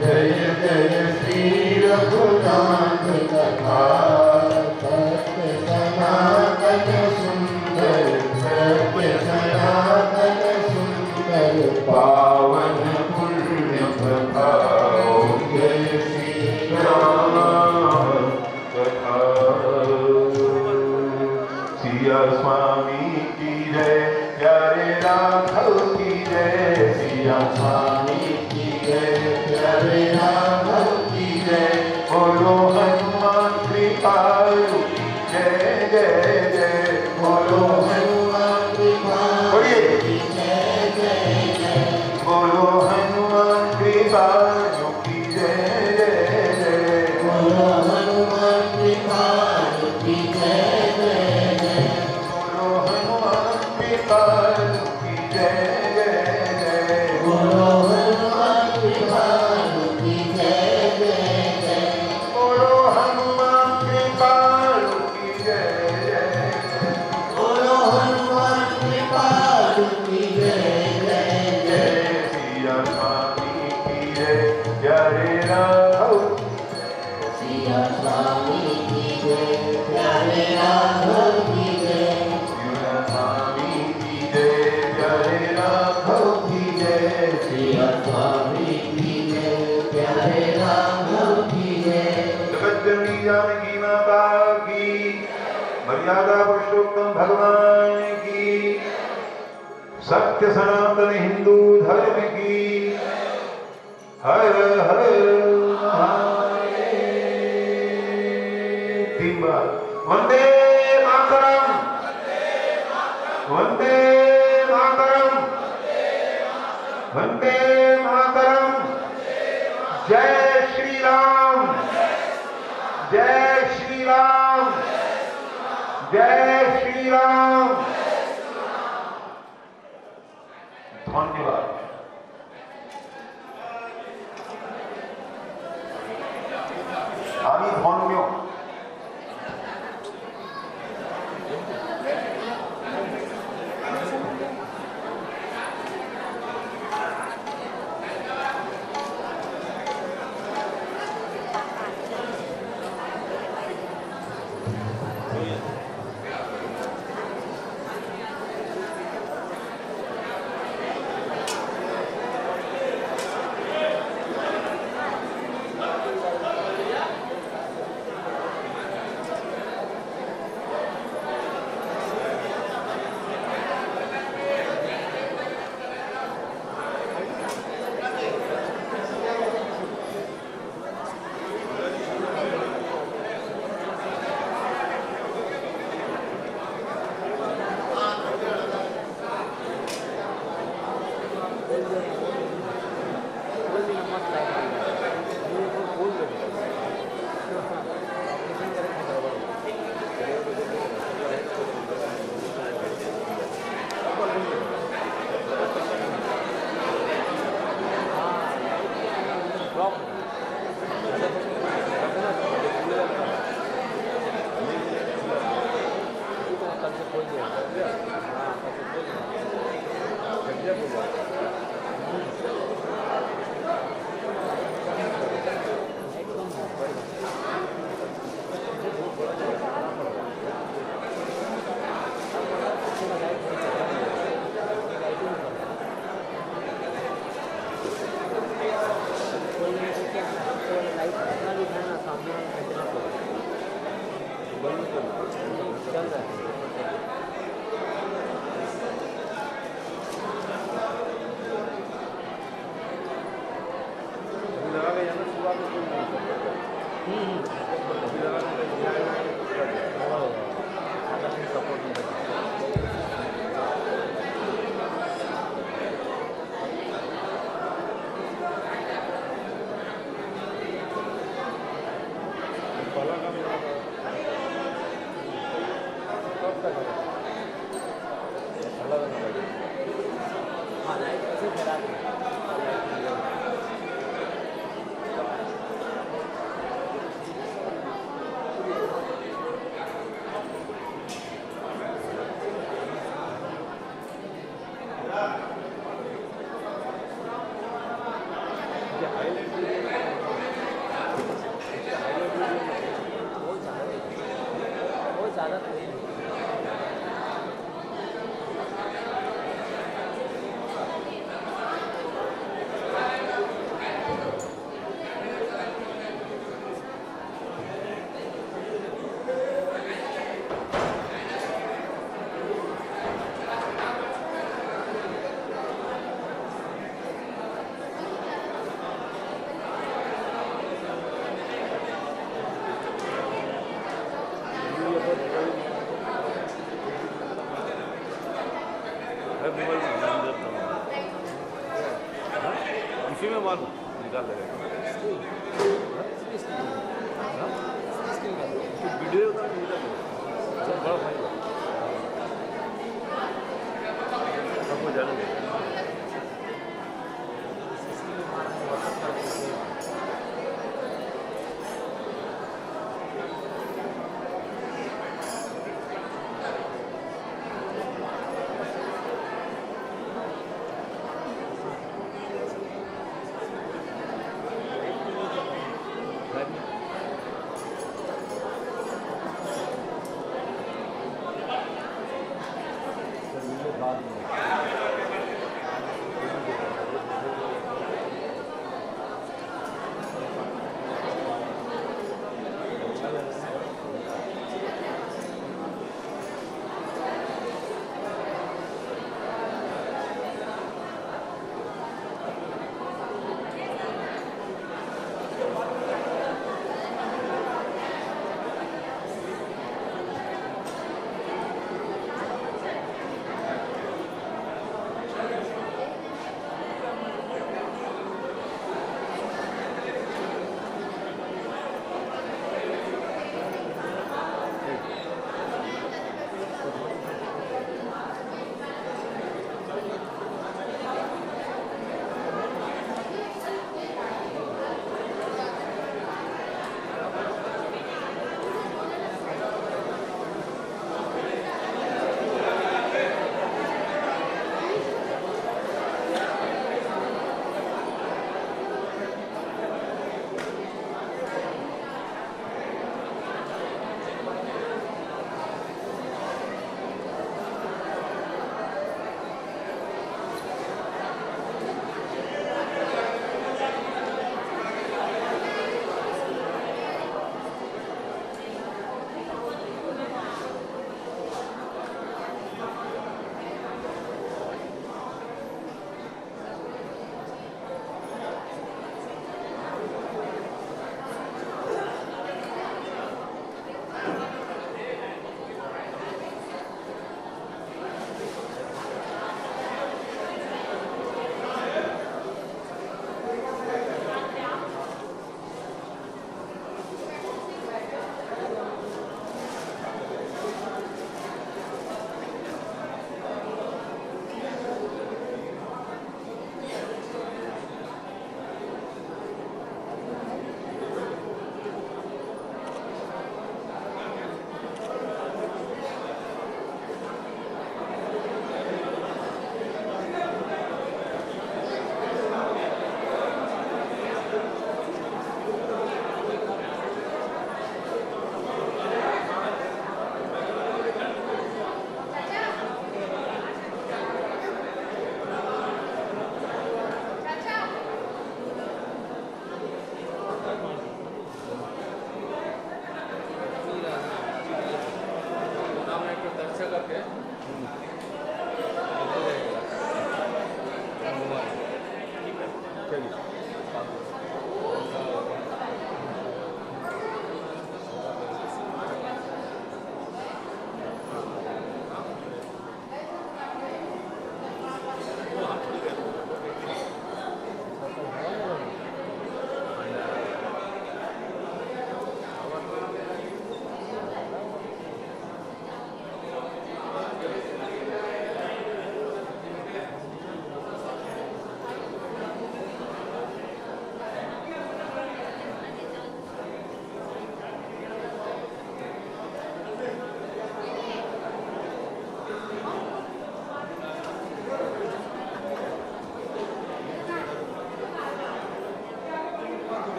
[SPEAKER 1] जय जय श्री रघुनाथ कथा।
[SPEAKER 2] सत्य सनातन सुंदर, सत्य सनातन सुंदर।
[SPEAKER 1] पावन पुण्य कथा। ओम जय श्री राम कथा। सिया स्वामी की जय, प्यारे राघव की जय। सिया स्वामी की जय, प्यारे राघव की जय। बोलो हनुमान कृपालु की जय जय जय। बोलो हनुमान कृपालु की
[SPEAKER 2] जय जय जय।
[SPEAKER 1] बोलो हनुमान कृपालु की जय जय जय।
[SPEAKER 2] बोलो हनुमान कृपालु की जय जय जय।
[SPEAKER 1] बोलो हनुमान कृपालु की जय जय जय।
[SPEAKER 2] बोलो हनुमान कृपालु की जय जय जय।
[SPEAKER 1] बोलो हनुमान कृपालु की जय जय जय।
[SPEAKER 2] बोलो हनुमान कृपालु की जय जय जय।
[SPEAKER 1] सिया स्वामी की जय, प्यारे राघव।
[SPEAKER 2] सिया स्वामी की जय, प्यारे राघव की जय।
[SPEAKER 1] सिया स्वामी की जय, प्यारे राघव की जय।
[SPEAKER 2] सिया स्वामी की जय, प्यारे राघव की जय।
[SPEAKER 1] जगत जननी जानकी माता की, मर्यादा पुरुषोत्तम भगवान की, सत्य सनातन हिंदू धर्म की। हर हर महादेव। 3 बार वंदे मातरम, वंदे मातरम, वंदे मातरम। जय श्री राम, जय श्री श्री राम, जय श्री राम। धन्यवाद। আমি ধন্য।
[SPEAKER 3] इसी में मालूम निकाल लगेगा वीडियो का बड़ा फाइल सबको जानेंगे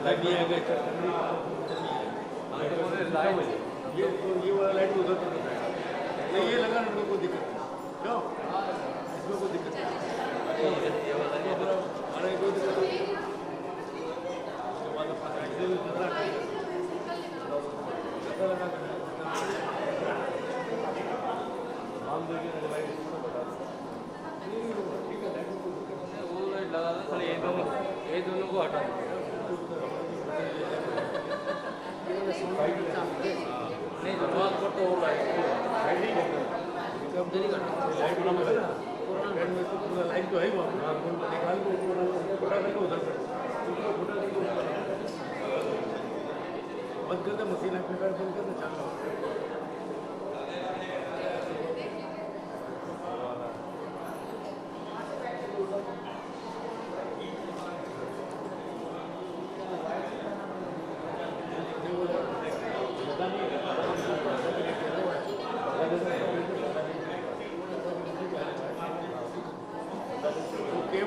[SPEAKER 3] लाइट नहीं आएगा ये वाला लाइट उधर तक नहीं, ये लगा ना, कोई दिक्कत नहीं, क्यों इसमें कोई दिक्कत नहीं, अरे कोई दिक्कत नहीं, उसके बाद ऐसे भी खतरा लगा हम देखिए लाइट वो लाइट लगा था, खाली ये दोनों को हटा नहीं तो बात करते हो लाइट लाइट तो है वहाँ निकाल को उठा करके उधर बंद कर दे, मशीन बंद कर दे, चालू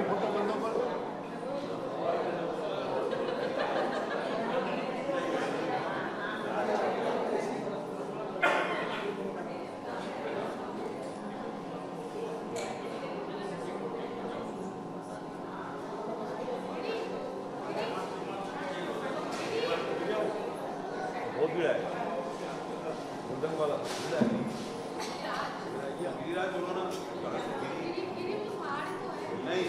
[SPEAKER 3] फोटो बंद कर बहुत भीड़ है उधर वाला नहीं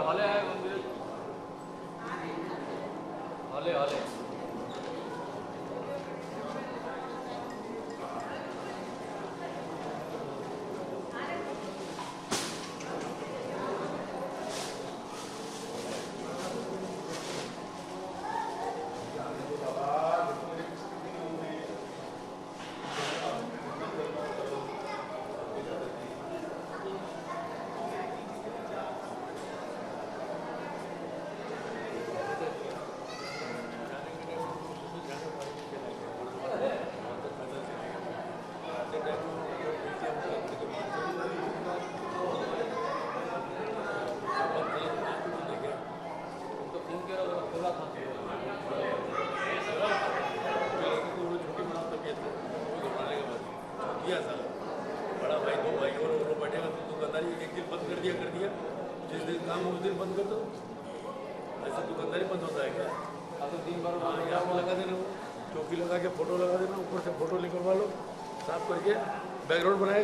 [SPEAKER 3] हॉले है हॉले हॉले बड़ा भाई दो भाई और वो बैठेगा तो दुकानदारी एक दिन बंद कर दिया जिस दिन काम हो उस दिन बंद कर दो, ऐसा दुकानदारी बंद होता है क्या? अब तो दिन भर यहाँ लगा देना, वो चौकी लगा के फोटो लगा देना, ऊपर से फोटो निकलवा लो, साफ करके बैकग्राउंड बनाएगा।